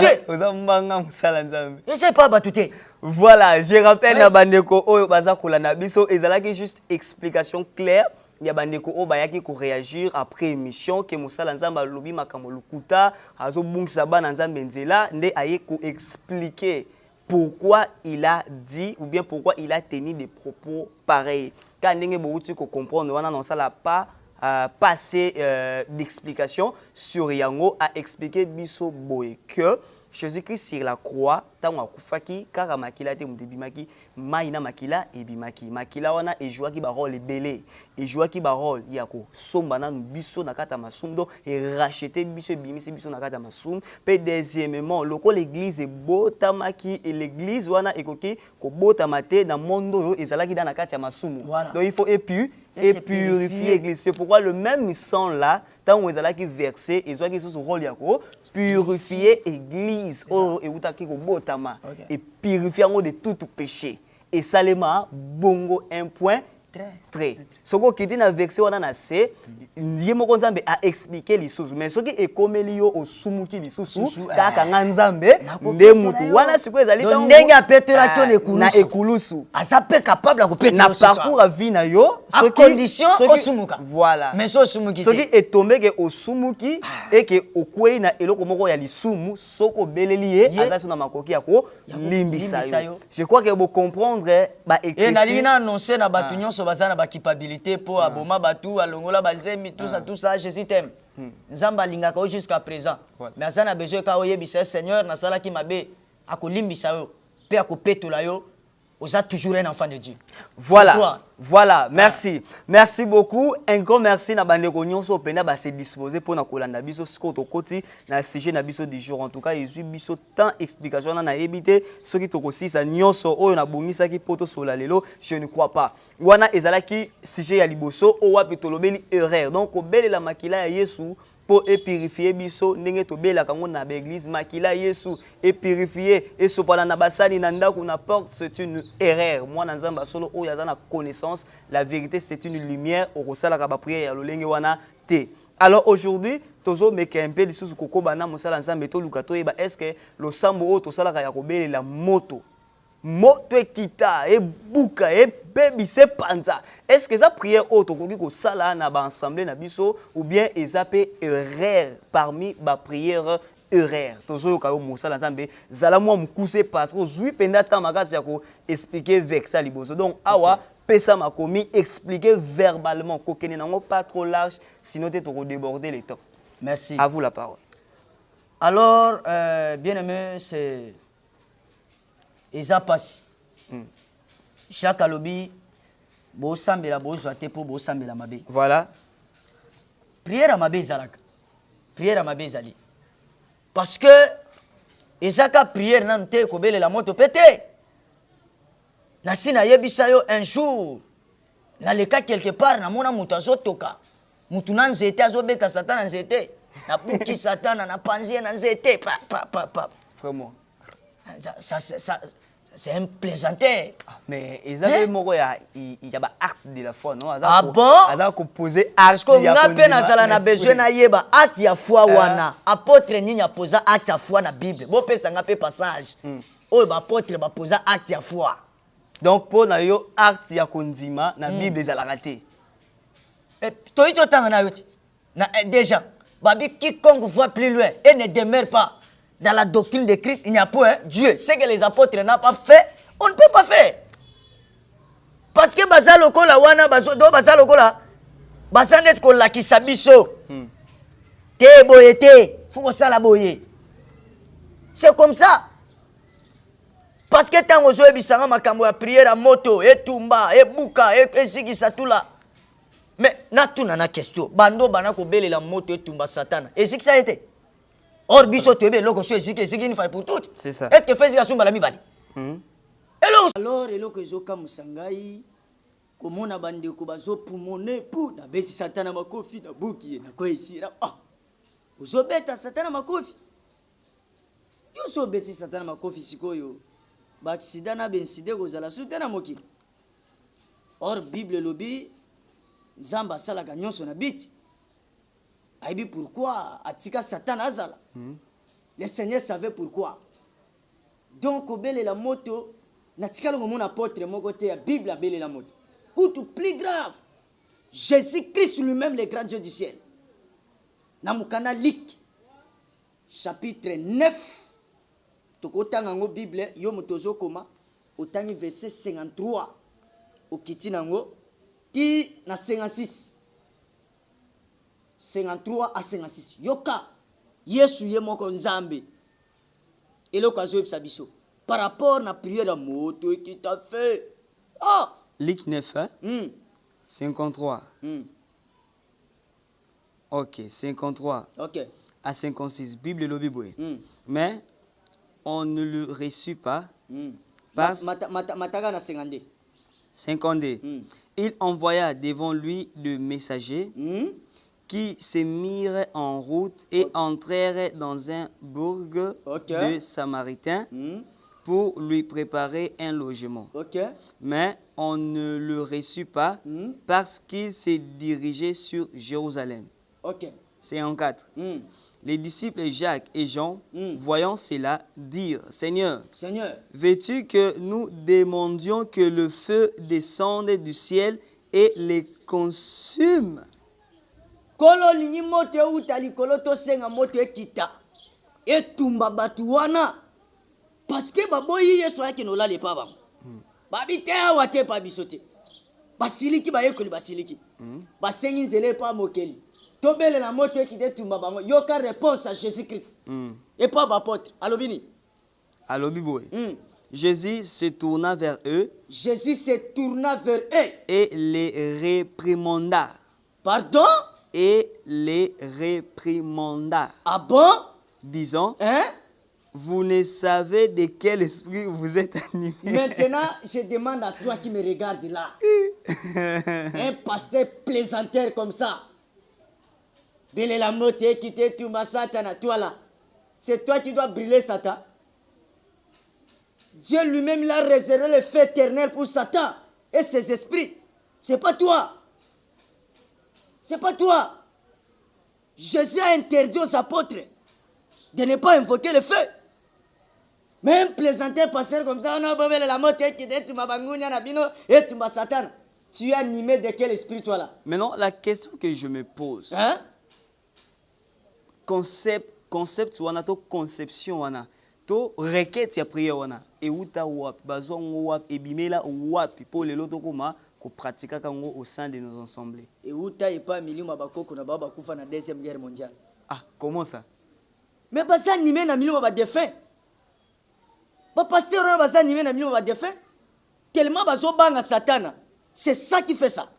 Dieu. Je ne sais pas, Batouté. Voilà, je rappelle à Bandeko Oyo Bazakoula Nabiso, et ça juste explication claire. Il y a Bandeko Obayaki qui réagir après émission, que Moussa Lanzamba Lobi Makamolukuta, Azo Bung Saba Nanzamba Benzela, ne aye ko expliquer pourquoi il a dit ou bien pourquoi il a tenu des propos pareils. Quand on veut comprendre, on n'a pas passé d'explication sur Yango a expliqué Bisso Boy que Jésus-Christ sur la croix, tant à Koufaki, car makila te mutebimaki, maïna makila et bimaki. Makila wana et joua qui barol et belé. Et joua qui barol, yako, sombana nous biso nakata masum, donc et racheter biso bimisi biso nakata masum. Puis deuxièmement, le l'église est botamaki et l'église wana ekoki ko botamate dans mondo et zalaki dans nakata masum. Donc il faut et purifier l'église. C'est pourquoi le même sang là, tant où zalaki versé et joua qui sous rôle yako, purifier l'église. Oh et utaki ko botama. Et purifier de tout péché. Et Salema, bongo, un point, très. Ce qui est dans la verset, on a c'est, Nzambe a expliqué les choses. Mais ce qui est comme Elio au Sumuki, les sous, car Nzambe, les moutou, wana c'est quoi, ils allaient dans le na ekulusu. Ah, ça peut capable de péter na parcours à vie na yo, à condition au Sumuka. Voilà. Mais ce Sumuki. Ce qui est tombé au Sumuki et que au kwei na eloko moko ya lisumu, soko belelié, azasu na makoki yako, limbisa yo. Je crois que vous comprendre, et na lina annoncé na batunyon nyonso bazana ba capacité pour aboma batu alongola bazemi tout ça Jésus t'aime. Nzamba lingaka o jusqu'à présent. Mais azana besoin ka oyebisa Seigneur na sala ki mabe akolimbisa yo pe akopetola yo. Vous êtes toujours un enfant de Dieu. Voilà, voilà, merci. Merci beaucoup. Un grand merci na bande konyon so pena ba se disposer pour na kolanda biso skoto koti na sujet na biso du jour. En tout cas, il biso tant explication na ebité ce qui toko si sa nyonso oyo na bongisa ki poto sola lelo, je ne crois pas. Wana ezalaki sujet ya liboso o wapi tolobeli erreur. Donc obele la makila ya Yesu pour purifier biso ndenge to bela kango na l'église makila Yesu et purifier et sopala na basani na ndako na porte, c'est une erreur. Moi na nzamba solo o yaza na connaissance, la vérité c'est une lumière au kosala ka ba prière ya lolenge wana te. Alors aujourd'hui tozo meke un peu lisusu koko bana mosala nzambe to lukato eba est-ce que le sambo o to sala ka ya kobele la moto moto ekita e buka e bebi se panza. Est-ce que ça prière autre koki ko sala na ba ensemble na biso ou bien ezape erreur parmi ba prière erreur. Tozo ka mo sala nzambe zala mo mukuse parce que zui penda ta makasi ya ko expliquer avec ça liboso. Donc awa pesa makomi expliquer verbalement ko kene nango pas trop large sinon te to déborder le temps. Merci. À vous la parole. Alors bien-aimé, c'est Eza passe. Chaque alobi, bo sambela bo zoate pour bo sambela mabe. Voilà. Prière à mabe zalaka. Prière à mabe zali. Parce que ezaka prière nan te ko bele la moto pété. Na sina yebisa yo un jour. Na leka quelque part na mona mutu azotoka. Mutu na nzete azobeta Satan na nzete. Na buki Satan na panzie na nzete pa. Vraiment. Ça c'est un plaisanter. Mais ils avaient il y a ba acte de la foi non? Ah bon? Aza ko poser acte ya foi. Parce qu'on a peine azala na besoin na yeba acte ya foi wana. Apôtre nini aposa acte ya foi na Bible. Bo pesa nga pe passage. Oyo ba apôtre ba posa acte ya foi. Donc pour na yo acte ya kondima na Bible ezala raté. To ito tanga na yoti. Na déjà babi quiconque voit plus loin et ne demeure pas dans la doctrine de Christ, il n'y a point Dieu. Ce que les apôtres n'ont pas fait, on ne peut pas faire. Parce que bazalo kola wana bazalo kola bazanet kola ki sabiso. Te boyete, faut ça la boye. C'est comme ça. Parce que tant ozo ebisanga makambo ya prière à moto, et tumba, et buka, et sigi satula. Mais na tuna na question. Bando bana ko bele la moto et tumba satana. Et c'est que ça a été. Or biso tebe loko so eziki une fois pour toutes. C'est ça. Est-ce que fais ça sumba la mibali? Alors eloko ezoka musangai komona bande ko bazo pumone pou na beti satana makofi na buki na ko isira. Ah. Ozo beta satana makofi. Yo so beti satana makofi sikoyo. Ba accident na benside ko zala sutana mokili. Or Bible lobi Zamba sala nyonso na biti. Aibi pourquoi atika Satan azala. Le Seigneur savait pourquoi. Donc obele la moto na tikalo mon apôtre moko te ya Bible abele la moto. Tout plus grave. Jésus-Christ lui-même le grand Dieu du ciel. Na mukana Luc chapitre 9 tokotanga ngo Bible yo motozo koma otangi verset 53 okiti nango ti na 56 53 à 56. Yoka Yesu ye moko nzambe. Eloko azoyebisa biso par rapport na prière ya moto qui t'a fait. Ah, Luc 9 hein? 53. OK, 53. OK. À 56 Bible lobi boye. Mais on ne le reçut pas. Parce mataka na 52. 52. Il envoya devant lui le messager qui se mirent en route et entrèrent dans un bourg de Samaritains pour lui préparer un logement. Mais on ne le reçut pas parce qu'il s'est dirigé sur Jérusalem. 54. Les disciples Jacques et Jean, voyant cela, dirent, Seigneur, veux-tu que nous demandions que le feu descende du ciel et les consume? Kolo lingi moto utali kolo to senga moto ekita. Etumba batu wana. Parce que baboyi Yesu yake no lale pa bango. Babite awa te pa bisote. basiliki bayekoli basiliki basengi nzele pa mokeli tobele la moto ekite tumba bango yoka réponse à Jésus-Christ et pas apôtre alobini alobi boy Jésus se tourna vers eux Jésus se tourna vers eux et les réprimanda. Pardon? Et les réprimanda. Ah bon? Disons, hein? Vous ne savez de quel esprit vous êtes animé. Maintenant, je demande à toi qui me regarde là. Un pasteur plaisanteur comme ça. Belle la moté qui te tourne Satan, toi là. C'est toi qui dois brûler Satan. Dieu lui-même l'a réservé le feu éternel pour Satan et ses esprits. C'est pas toi. C'est pas toi. Jésus a interdit aux apôtres de ne pas invoquer le feu. Même plaisanter pasteur comme ça, on a besoin de la mort qui dit tu m'as bangounia nabino et tu m'as Satan. Tu es animé de quel esprit toi là? Maintenant, la question que je me pose. Hein? Concept wana to conception wana to requête ya prière wana et uta wap bazongo wap ebimela wap pour les loto koma ko pratika kango au sein de nos assemblées. Et uta et pas milima bakoko na baba kufa na deuxième guerre mondiale. Ah, comment ça? Mais pas ça animé na milima ba défunt. Ba pasteur na ba animé na milima ba défunt. Tellement bazo banga Satan. C'est ça qui fait ça.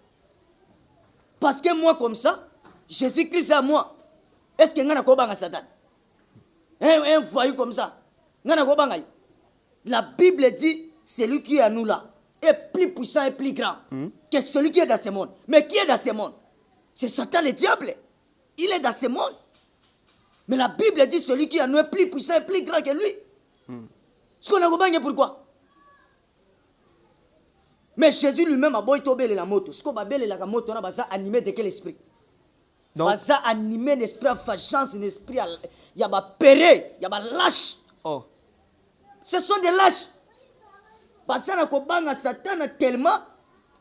Parce que moi comme ça, Jésus-Christ à moi. Est-ce que ngana ko banga Satan? Un voyou comme ça. Ngana ko banga. La Bible dit celui qui est à nous là est plus puissant et plus grand que celui qui est dans ce monde. Mais qui est dans ce monde? C'est Satan le diable. Il est dans ce monde. Mais la Bible dit celui qui est à nous est plus puissant et plus grand que lui. Ce qu'on a ko pourquoi? Mais Jésus lui-même a beau tobele la moto. Ce qu'on va belle la moto, on a animé de quel esprit? Donc, ça animé l'esprit à fachance, l'esprit à... Il y a pas péré, il y a pas lâche. Oh. Ce sont des lâches. Parce que na Satan tellement,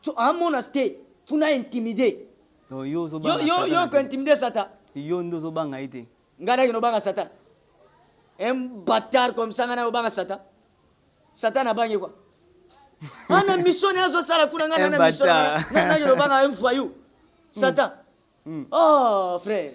tu as mon aspect, tu n'as intimidé. Yo ko intimider Satan. Yo ndozo banga ite. Ngana kino banga Satan. Un bâtard comme ça ngana banga Satan. Satan a bangé quoi? Ana mission nazo sala kuna ngana na mission. Ngana kino banga un voyou. Satan. Oh frère.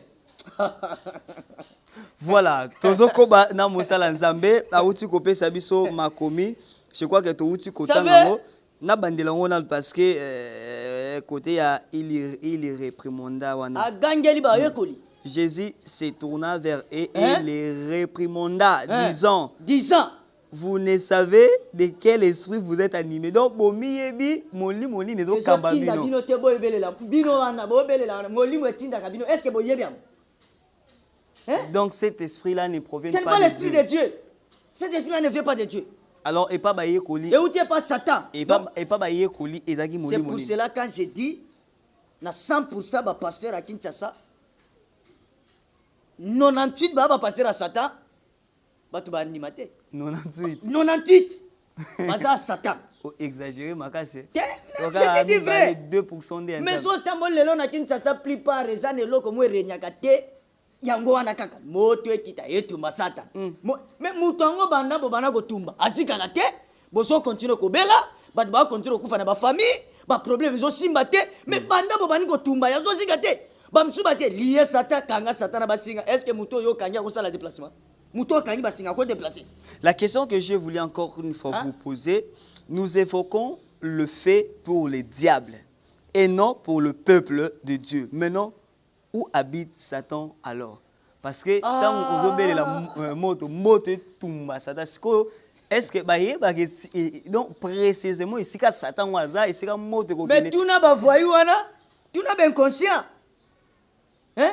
Voilà, tozo koba na mosala nzambe auti kopesa biso makomi. Je crois que touti kotango na bandela ngona parce que côté ya il réprimanda wana. A gangeli ba yekoli. Jésus se tourna vers eux et les réprimanda disant vous ne savez de quel esprit vous êtes animé. Donc bomi ebi moli nezo kamba bino. Bino te boy belela. Bino wana bo belela moli mwetinda kabino. Est-ce que boye bien? Donc cet esprit-là ne provient pas de Dieu. Ce n'est pas l'esprit de Dieu. Cet esprit-là ne vient pas de Dieu. Alors et pas baye koli. Et où tu es pas Satan. Et pas baye koli ezaki moli. C'est pour cela quand je dis na 100% ba pasteur à Kinshasa 98 ba pasteur à Satan. Batu ba animateur. 98 baza Satan. Oh, exagéré makase. Je te dis vrai. 2% des. Mais so tambol lelo na Kinshasa plupart rezane loko mo renyaka te. Yango wana kaka moto ekita etumba Satan. Mais mutango banda bo bana go tumba. Azikala te. Bozo continue ko bela, batu ba continue kufa na ba famille, ba problème zo simba te, mais banda bo bani go tumba yazo zikate. Ba msuba te lié Satan kanga Satan na basinga. Est-ce que muto yo kanga ko sala déplacement? Muto kanga basinga ko déplacer. La question que je voulais encore une fois vous poser, nous évoquons le fait pour les diables et non pour le peuple de Dieu. Maintenant, où habite Satan alors? Parce que tant qu'on obéit la moto tumba Satan, est-ce que donc précisément ici que Satan waza ici que moto ko. Mais tu n'as pas voyé wana, tu n'as bien conscient, hein?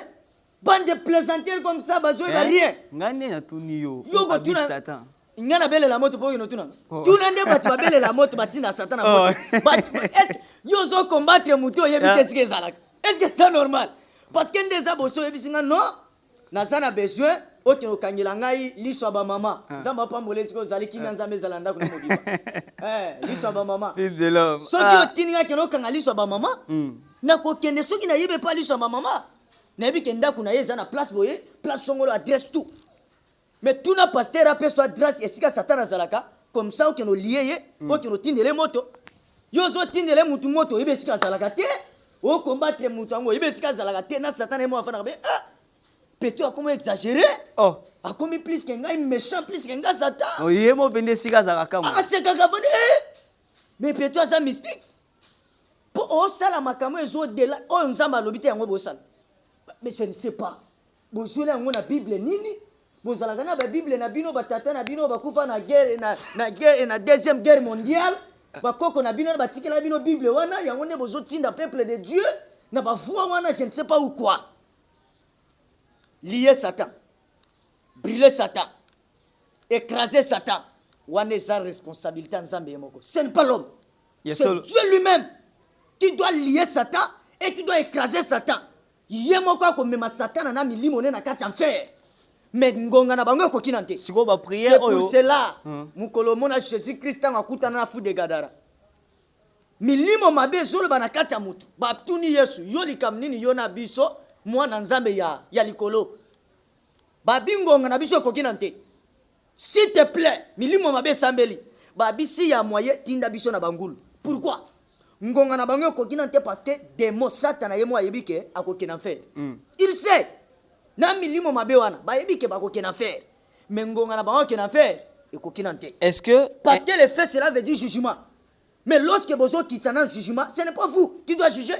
Bande de plaisanteries comme ça, bazo ba rien. Ngane na tuniyo. Où habite Satan? Ngana belle la moto pour une tuna. Tu n'as pas tu belle la moto batina Satan na moto. Est-ce yo zo combattre muto yebite sike zalaka? Est-ce que c'est normal? Parce que ndeza boso ebisinga non nazana besoin okino kangela ngai liso ba mama zamba pambole siko zali kinga nzambe zalanda ko modiba liso ba mama de l'homme soki otininga keno kanga liso ba mama na ko kende soki na yebe pa liso ba mama na yebi kenda kuna yeza na place boye place songolo adresse tout mais tout na pasteur apeso adresse esika Satan zalaka comme ça okino lié okino tindele moto Yo zo tindele mutu moto ibe sika zalaka te. O combattre mutu ngo ibe sika zalaka te na Satan et moi afana be. Pétro a comment exagéré? Oh. A commis plus qu'un gars méchant, plus qu'un gars Satan. Oh, yemo bende sika zalaka mo. Ah, c'est kaka vone. Mais Pétro a ça mystique. Pour o sala makamo ezo de là, o nzamba lobité yango bosala. Mais je ne sais pas. Bozula yango na Bible nini? Bozala kana ba Bible na bino batata na bino bakufa na guerre na deuxième guerre mondiale. Bakoko na bino batikela bino Bible wana yango ne bozo tinda peuple de Dieu na ba voix wana je ne sais pas où quoi. Lier Satan. Brûler Satan. Écraser Satan. Wana sa responsabilité nzambe yemoko. Ce n'est pas l'homme. Yes, c'est Dieu lui-même qui doit lier Satan et qui doit écraser Satan. Yemoko ko mema Satan na milimo na kati enfer. Mais ngonga na bango ko kinante. Siko ba prière oyo. C'est pour cela mukolo mona Jésus Christ akutana na fu de Gadara. Milimo mabe zolo bana kati ya mutu. Baptuni Yesu yo likamnini yo na biso mwana nzambe ya likolo. Babingonga na biso ko kinante. S'il te plaît, milimo mabe sambeli. Babisi ya moye tinda biso na bangulu. Pourquoi? Ngonga na bango ko kinante parce que démon Satan na yemo ayebike akokena faire. Il sait. Na milimo mabe wana bayebike bakokena faire. Mais ngonga na bango kena faire ekokinante. Est-ce que parce que le fait cela veut dire jugement. Mais lorsque bozo kitana jugement, ce n'est pas vous qui doit juger.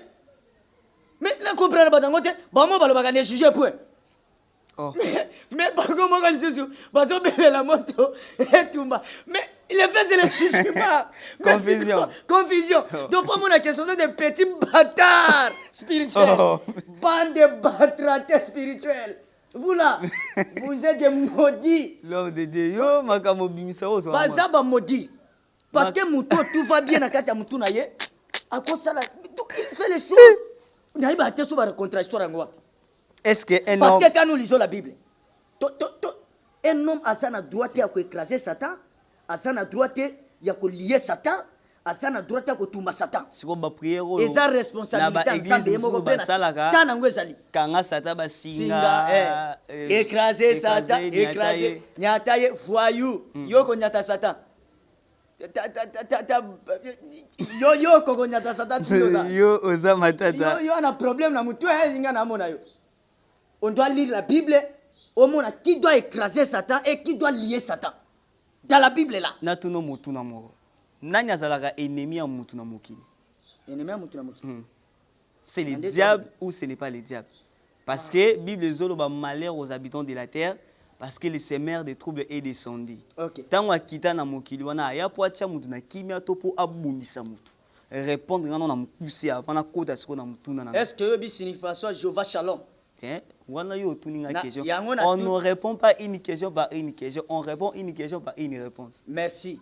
Mais ne comprenez pas dangote, bamo balobaka ne juger point. Oh. Mais par contre, moi, je suis bazo bébé la moto et tout bas. Mais il est fait le jugement. Confusion. Confusion. Donc, pour moi, la question c'est des petits bâtards spirituels. Oh. Bande de bâtards spirituels. Vous là, vous êtes des maudits. L'homme de Dieu, yo makamo bimisa ozo. Bazaba maudit. Parce que mouton tout va bien à katia mouton na ye. À cause ça là, il fait les choses. Naïba a été souvent contradiction à moi. Est-ce que un parce homme... que quand nous lisons la Bible, un homme a sa droite à écraser Satan, a sa droite à lier Satan, a sa droite à tomber Satan. C'est comme ma prière. Et sa responsabilité ensemble est mon père. Tant n'angwezali. Quand Satan ba singa, écraser Satan, écraser, nyataye voyou, yoko nyata Satan. Yo koko nyata Satan. Yo oza matata. Yo a un problème na mutu inga na mona yo. On doit lire la Bible, au monde qui doit écraser Satan et qui doit lier Satan. Dans la Bible là. Natuno mutu na moro. Nani azalaka ennemi ya mutu na mokili. Ennemi ya mutu na mokili. C'est le diable ou ce n'est pas le diable. Parce que Bible zolo ba malheur aux habitants de la terre parce que le semeur des troubles est descendu. OK. Tango akita na mokili wana ya po atia mutu na kimia to po abundisa mutu. Répondre ngano na mkusi avant na kota siko na mutu na. Est-ce que bi signification Jéhovah Shalom? On ne répond pas une question par une question, on répond une question par une réponse. Merci.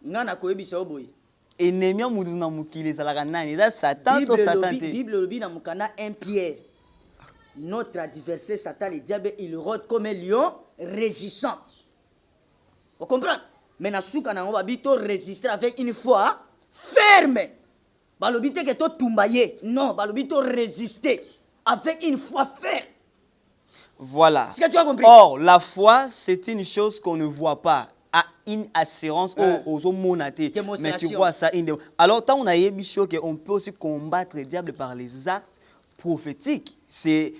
Nana koyebisa oboye. Ennemi ya mutu na mokili ezalaka nani? Eza Satan to Satan te. Bible lobi na mukana 1 Pierre. Notre adversaire Satan le diable il rôde comme un lion régissant. Vous comprenez? Mais na suka na ngo bito résister avec une foi ferme. Balobi te que to tumbaye. Non, balobi to résister avec une foi ferme. Voilà. Est-ce que tu as compris? Or, la foi, c'est une chose qu'on ne voit pas. À une assurance aux hommes. Mais tu vois ça. Alors, tant on a ébiché qu'on peut aussi combattre le diable par les actes prophétiques. C'est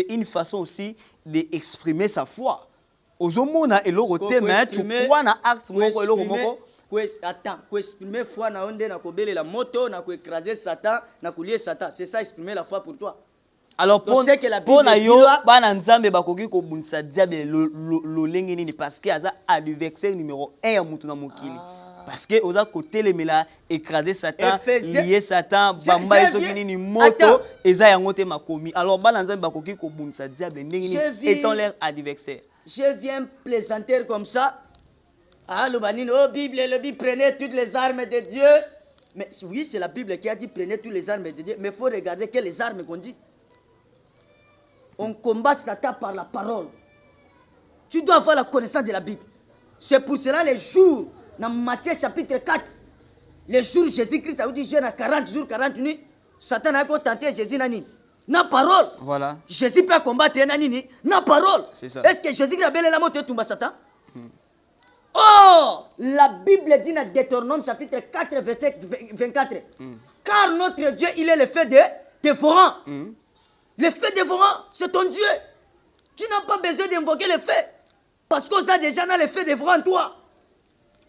une façon aussi d'exprimer sa foi. Aux hommes, et l'autre thème, tu crois dans acte, attends, pour exprimer foi na onde na kobele la moto na ko écraser Satan na ko lier Satan, c'est ça exprimer la foi pour toi. Alors pour que la Bible dit là bana nzambe bakoki ko bunisa diable lo lengi nini parce que aza adversaire numéro 1 ya mutu na mokili. Parce que oza côté les mela écraser Satan, lier Satan, bamba ezoki nini moto eza yango te makomi. Alors bana nzambe bakoki ko bunisa diable nini étant leur adversaire. Je viens plaisanter comme ça. Ah, le banine, oh Bible, le Bible, prenez toutes les armes de Dieu. Mais oui, c'est la Bible qui a dit prenez toutes les armes de Dieu. Mais il faut regarder quelles armes qu'on dit. On combat Satan par la parole. Tu dois avoir la connaissance de la Bible. C'est pour cela les jours, dans Matthieu chapitre 4, les jours Jésus-Christ a dit, j'ai 40 jours, 40 nuits. Satan a tenté Jésus nani. Na parole. Voilà. Jésus peut combattre nani. Na parole. C'est ça. Est-ce que Jésus a belé la moto et tomba Satan? Oh, Or, la Bible dit dans Deutéronome chapitre 4, verset 24. Car notre Dieu, il est le feu dévorant. Le feu dévorant, c'est ton Dieu. Tu n'as pas besoin d'invoquer le feu. Parce que ça déjà dans le feu dévorant en toi.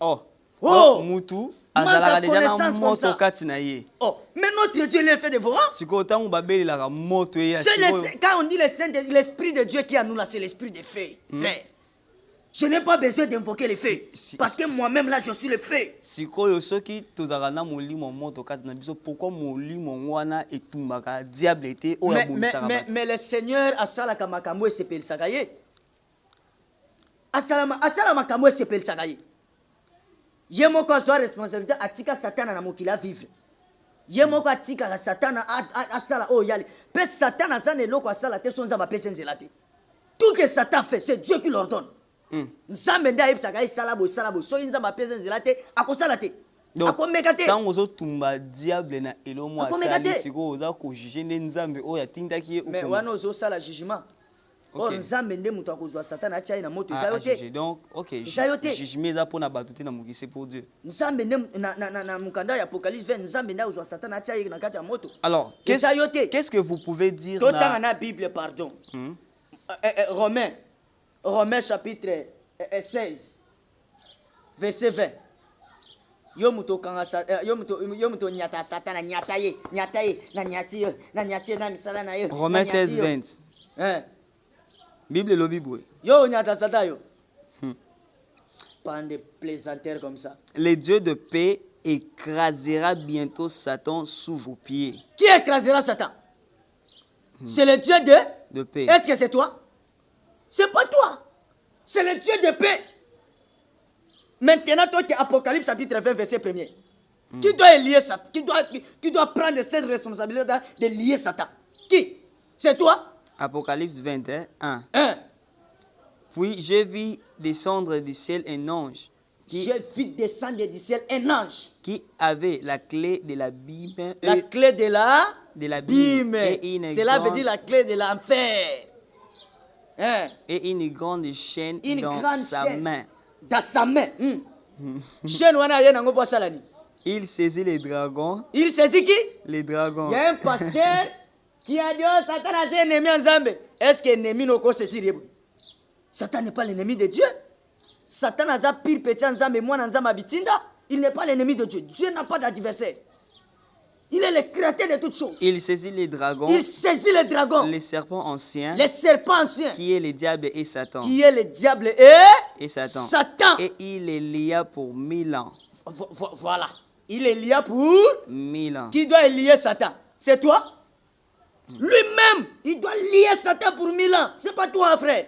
Oh. Oh. Mutu. Manque de connaissance comme ça. Ye. Oh. Mais notre Dieu, il est le feu dévorant. Quand on dit l'Esprit de Dieu qui est en nous là, c'est l'Esprit de feu. Frère. Je n'ai pas besoin d'invoquer le feu. Parce que moi-même là, je suis le feu. Mais le Seigneur a salaka makambo et s'appelle Sagaye. Asala makambo s'appelle Sagaye. Yemoko a responsabilité atika Satan na mokila vivre. Yemoko atika la Satan asala oh yali. Pe Satan asane loko asala te sonza ba pesenzelate. Tout que Satan fait, c'est Dieu qui l'ordonne. Nzambe nda yebisaka salabo so inza ba pesenzelate akosalate. Akomekate. Tant ozo tumba diable na elomo asali siko oza ko juger nzambe o ya tindaki. Mais wana ozo sala jugement. Or nzambe nde muto akozwa Satan atia na moto isayote. Donc OK, jugement za pona batute na mukise pour Dieu. Nzambe nde na mukanda ya Apocalypse 20 nzambe nda ozwa Satan atia na kati ya moto. Alors, qu'est-ce que vous pouvez dire dans la Bible pardon. Romains chapitre 16 verset 20. Yo muto nyata Satan nyata ye na nyati na misala na yo. Romains 16 20. Bible lo Bible. Yo nyata Satan yo. Pas de plaisanteur comme ça. Le Dieu de paix écrasera bientôt Satan sous vos pieds. Qui écrasera Satan? C'est le Dieu de paix. Est-ce que c'est toi? C'est pas toi. C'est le Dieu de paix. Maintenant, toi qui es Apocalypse chapitre 20, verset 1er. Qui doit lier Satan? Qui doit prendre cette responsabilité de lier Satan? Qui? C'est toi? Apocalypse 21, 1. Puis je vis descendre du ciel un ange. J'ai vu descendre du ciel un ange. Qui avait la clé de l'abîme. La clé de l'abîme. Cela veut dire la clé de l'enfer. Et une grande chaîne sa main. Dans sa main. Chaîne wana ye nango salani. Il saisit les dragons. Il saisit qui? Les dragons. Il y a un pasteur qui a dit oh, Satan a un ennemi en Zambé. Est-ce que l'ennemi n'a pas saisi? Satan n'est pas l'ennemi de Dieu. Satan a un pire petit en Zambé, moi en Zambé bitinda. Il n'est pas l'ennemi de Dieu. Dieu n'a pas d'adversaire. Il est le créateur de toutes choses. Il saisit les dragons. Il saisit les dragons. Les serpents anciens. Les serpents anciens. Qui est le diable et Satan. Qui est le diable et Satan. Satan. Et il est lié pour 1000 ans. Voilà. Il est lié pour 1000 ans. Qui doit lier Satan? C'est toi? Lui-même, il doit lier Satan pour 1000 ans. C'est pas toi, frère.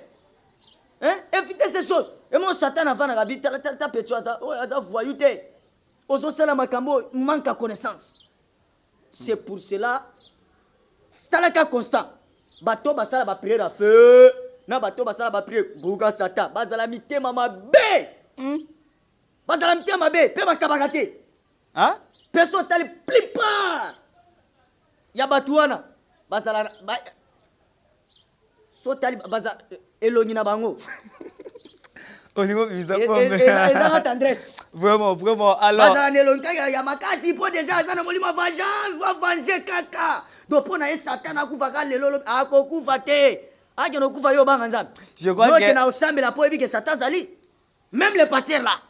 Hein? Évitez ces choses. Et mon Satan avant de rabiter, t'as pétué à voyouté. Aux autres, la makambo manque à connaissance. C'est pour cela, c'est la cas constant. Bateau basala ba prier à feu. Na bateau basala ba prier bouga Satan. Basala mité mama bé. Basala mité mama bé. Pe makabagate. Hein? Personne t'a le plupart. Ya batuana. Basala so tali basala elongi na bango. Au niveau bizarre. Et tendresse. Vraiment. Alors. Basala nelongi ya makasi po déjà ça na molima vengeance, va venger kaka. Donc pour na Satan akufa lelo akokufa te. Aje no kufa yo banga nzambe. Je crois que na osambela po ebi que Satan zali. Même les pasteurs là.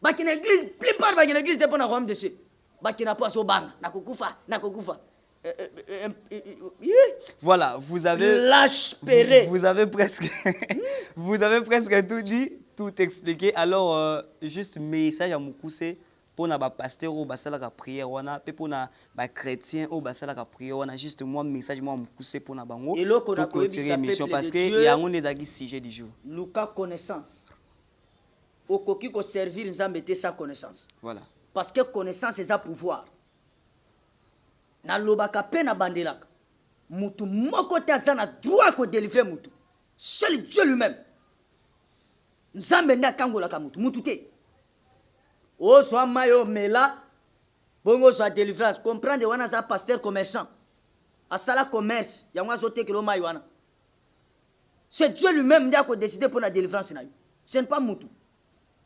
Baki na église, plupart baki na église de pona Rome dessus. Baki na po so banga, na kokufa. Voilà, vous avez lâche péré. Vous avez presque tout dit, tout expliqué. Alors juste message à Mukuse pour na ba pasteur ou basala ka prière wana, pe pour na ba chrétien ou basala ka prière wana, juste moi message moi Mukuse pour na bango. Et loko na ko émission parce que il y a un des sujet du jour. Luka connaissance. Okoki ko servir nzambe te sans connaissance. Voilà. Parce que connaissance c'est un pouvoir. Na lobaka pe na bandelaka. Mutu moko te azana droit ko délivrer mutu. Seul Dieu lui-même. Nzambe nda kangola ka mutu te. O so mayo mela bongo so délivrance comprendre wana za pasteur commerçant. Asala commerce yango azote ke lo mayo wana. C'est Dieu lui-même nda ko décider pour la délivrance na yo. Ce n'est pas mutu.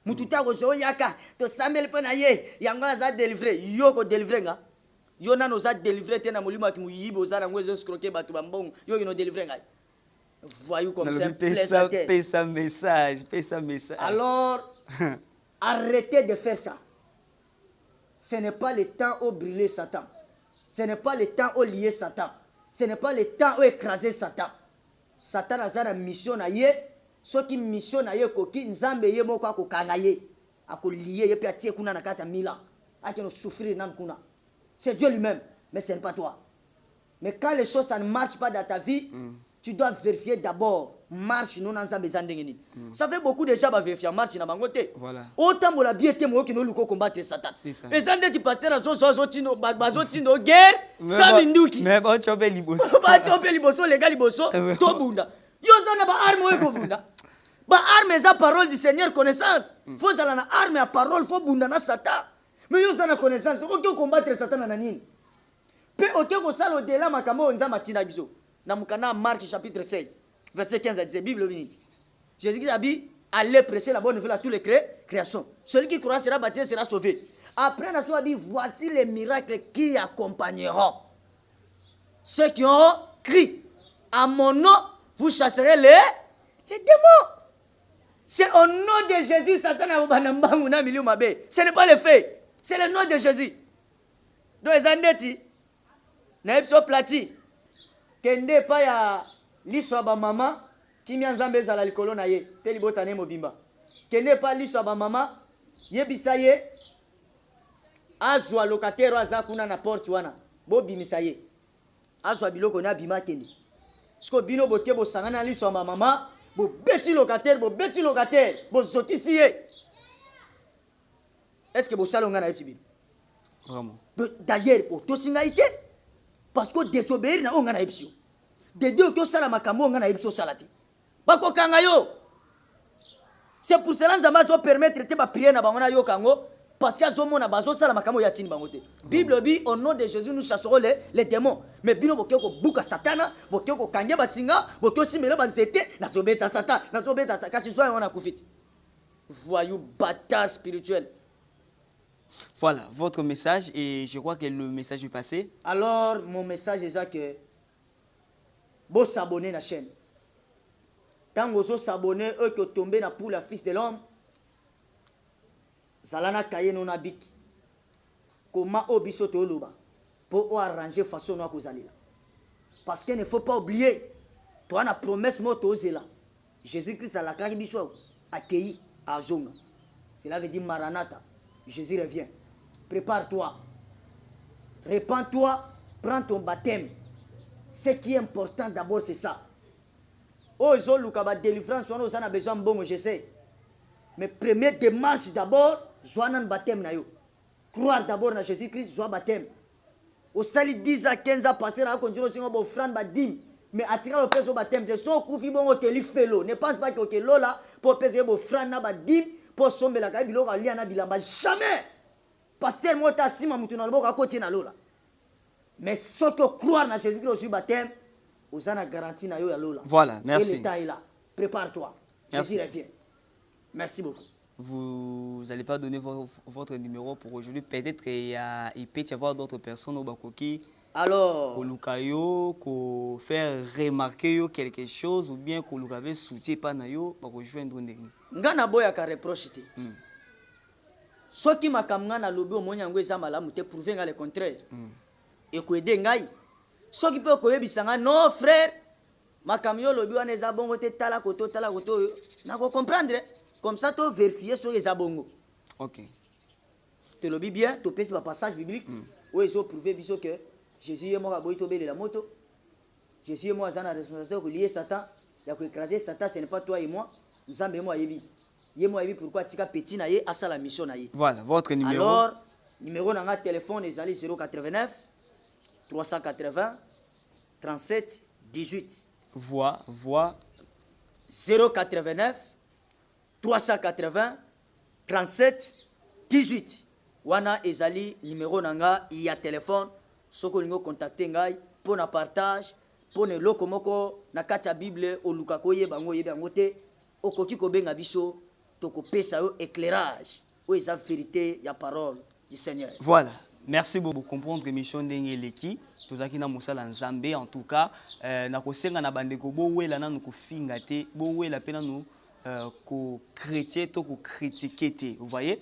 mutu ta ko yaka to samel pe na ye yango aza délivrer yo ko délivrer nga yo nano za délivrer te na molimo ati muyibi ozala ngo ezo escroquer bato bambongo yo kino délivrer ngai voyou comme ça paye ça message. Alors arrêtez de faire ça. Ce n'est pas le temps où brûler Satan. Ce n'est pas le temps où lier Satan. Ce n'est pas le temps où écraser Satan. Satan a une mission na ye, ce qui mission na ye koki nzambe ye moko akokanga ye, akolier ye pe atie kuna na kati ya mila, akino souffrir nan kuna. C'est Dieu lui-même, mais ce n'est pas toi. Mais quand les choses ça ne marchent pas dans ta vie, tu dois vérifier d'abord marche non ensemble zandengeni. Ça fait beaucoup de gens va vérifier marche na bangote. Voilà. Autant mo la biété mo ki no luko combattre Satan. Et zande ti pasteur zo tino bazo tino guerre sa binduki. Mais bon tu peux liboso. Ba tu peux liboso les gars liboso to bunda. Yo zana ba arme ko bunda. Ba arme za parole du Seigneur connaissance. Faut zala na arme à parole faut bunda na Satan. Mais yo zana connaissance to combattre Satan na nini. Pe oke ko sala au-delà makamo nza matina biso. Na mukana Marc chapitre 16 verset 15 à 10 Bible vini. Jésus a dit allez prêcher la bonne nouvelle à tous les créations. Celui qui croira sera baptisé sera sauvé. Après Nassau a dit voici les miracles qui accompagneront ceux qui ont crié à mon nom vous chasserez les démons. C'est au nom de Jésus Satan a banambangu na milieu mabe. Ce n'est pas le fait, c'est le nom de Jésus. Donc les andeti na ipso plati kende pa ya liso ba mama kimia nzambe ezala likolo na ye pe libota ne mobimba kende pa liso ba mama yebisa ye azwa locataire aza kuna na porte wana bo bimisa ye azwa biloko na bima kende sko bino bote bo sangana liso ba mama bo beti locataire bo zotisi ye. Est-ce que bo salonga na yebisi bino vraiment d'ailleurs pour to singaité parce que désobéir na onga na yebisi de Dieu que ça la makambo nga na yebso salati bako kanga yo. C'est pour cela nzamba zo permettre te ba prier na bango na yo kango parce que zo mona bazo sala makambo ya tini bango te. Bible dit au nom de Jésus nous chasserons les démons. Mais bino bokyo ko buka satana bokyo ko kange basinga bokyo simela banzete na zo beta satan na zo beta sakasi zo wana kufiti. Voyou bâtard spirituel. Voilà votre message et je crois que le message est passé. Alors mon message est que vous s'abonner à la chaîne. Tant que vous s'abonnez, eux qui tombent pour la fils de l'homme, Zalana Kaye non habite. Comment obiso te oloba pour arranger façon à cause là. Parce qu'il ne faut pas oublier, toi la promesse moto là. Jésus-Christ a la caribiso accueilli à Zonga. Cela veut dire Maranatha. Jésus revient. Prépare-toi. Répands-toi. Prends ton baptême. Ce qui est important d'abord, c'est ça. Oh, ils ont le délivrance, on a besoin de bon, je sais. Mais première démarche d'abord, joindre un baptême. Croire d'abord en Jésus-Christ, joindre baptême. Au sali 10 à 15 ans, passer à continuer aussi, on va offrir baptême. Mais attirer le pèse au baptême, je sens qu'on bon au téléphone. Ne pense pas que là, pour peser au offrir baptême, pour sommer la caille, il aura lié à bilamba. Jamais! Pasteur, moi, t'as si ma mouton à côté de l'eau. Mais ce que croire en Jésus-Christ au baptême, vous avez garantie na yo ya lola. Voilà, merci. Et le temps est là. Prépare-toi. Merci. Jésus revient. Merci beaucoup. Vous n'allez pas donner votre numéro pour aujourd'hui. Peut-être qu'il peut y avoir d'autres personnes au Bakoki. Alors, Pour Lukayo, pour faire remarquer quelque chose ou bien pour Lukayo soutien pas na yo, pour rejoindre un dernier. ngana boya ka reproche te. Soki makamanga na lobi omonya ngo eza malamu te prouver nga le contraire. Et ko aider ngai. Soki pe ko yebisanga non frère, makamyo lobi wana eza bongo te tala koto na ko comprendre comme ça to vérifier so eza bongo. OK. Te lobi bien, to pesi ba passage biblique où ils ont prouvé biso que Jésus est mort à boito bele la moto. Jésus est mort à la responsabilité de lier Satan, ya ko écraser Satan, ce n'est pas toi et moi. Nzambe moi yebi. Ye moi yebi pourquoi tika petit na ye asa la mission na ye. Voilà, votre numéro. Alors, numéro na téléphone ezali 089 380 37 18. Voix 089 380 37 18. Wana ezali numéro nanga ya téléphone soko lingo contacter ngai pour na partage pour ne lokomoko na kati ya Bible oluka koye bango yebe yango te okoki ko benga biso tokopesa yo éclairage oyo eza vérité ya parole du Seigneur. Voilà. Merci beaucoup pour comprendre l'émission d'Engeleki. Tozaki na musala nzambe en tout cas na kosenga na bandeko bowela na ko fingate bowela pena no ko chrétien to ko critiquer. Vous voyez?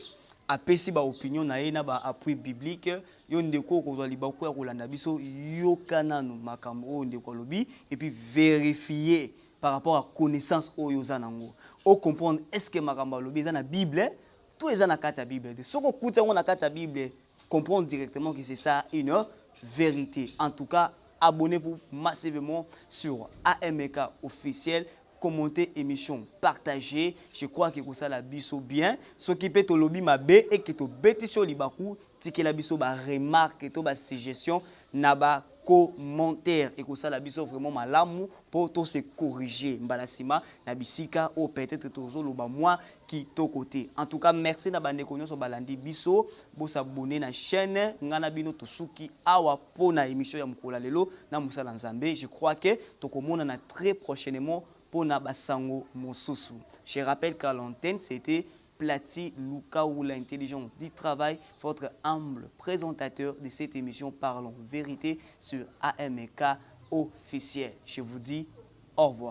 Apesi ba opinion na ye na ba appui biblique yo ndeko ko zali ba ko ya kolanda biso yo kananu makambo ndeko lobi et puis vérifier par rapport à connaissance oyo zanango. O comprendre est-ce que makambo lobi za na Bible tout est na kata Bible. Soko kuta na kata Bible comprendre directement que c'est ça une vérité. En tout cas, abonnez-vous massivement sur AMK officiel, commentez émission, partagez. Je crois que ça la biso bien. Ce qui peut te lobby ma b et que to bêti sur libaku, tiki la biso ba remarque et to ba suggestion na ba commentaire et que ça la biso vraiment malamu pour tout se corriger. Mbalasima na bisika ou peut-être toujours loba moi qui to côté. En tout cas, merci na bande konyo so balandi biso, bo s'abonner na chaîne ngana bino tosuki awa pona émission ya mukola lelo na musala nzambe. Je crois que tokomona na très prochainement pona basango mosusu. Je rappelle qu'à l'antenne c'était Plati Lukaou, l'intelligence du travail, votre humble présentateur de cette émission Parlons Vérité sur AMK officiel. Je vous dis au revoir.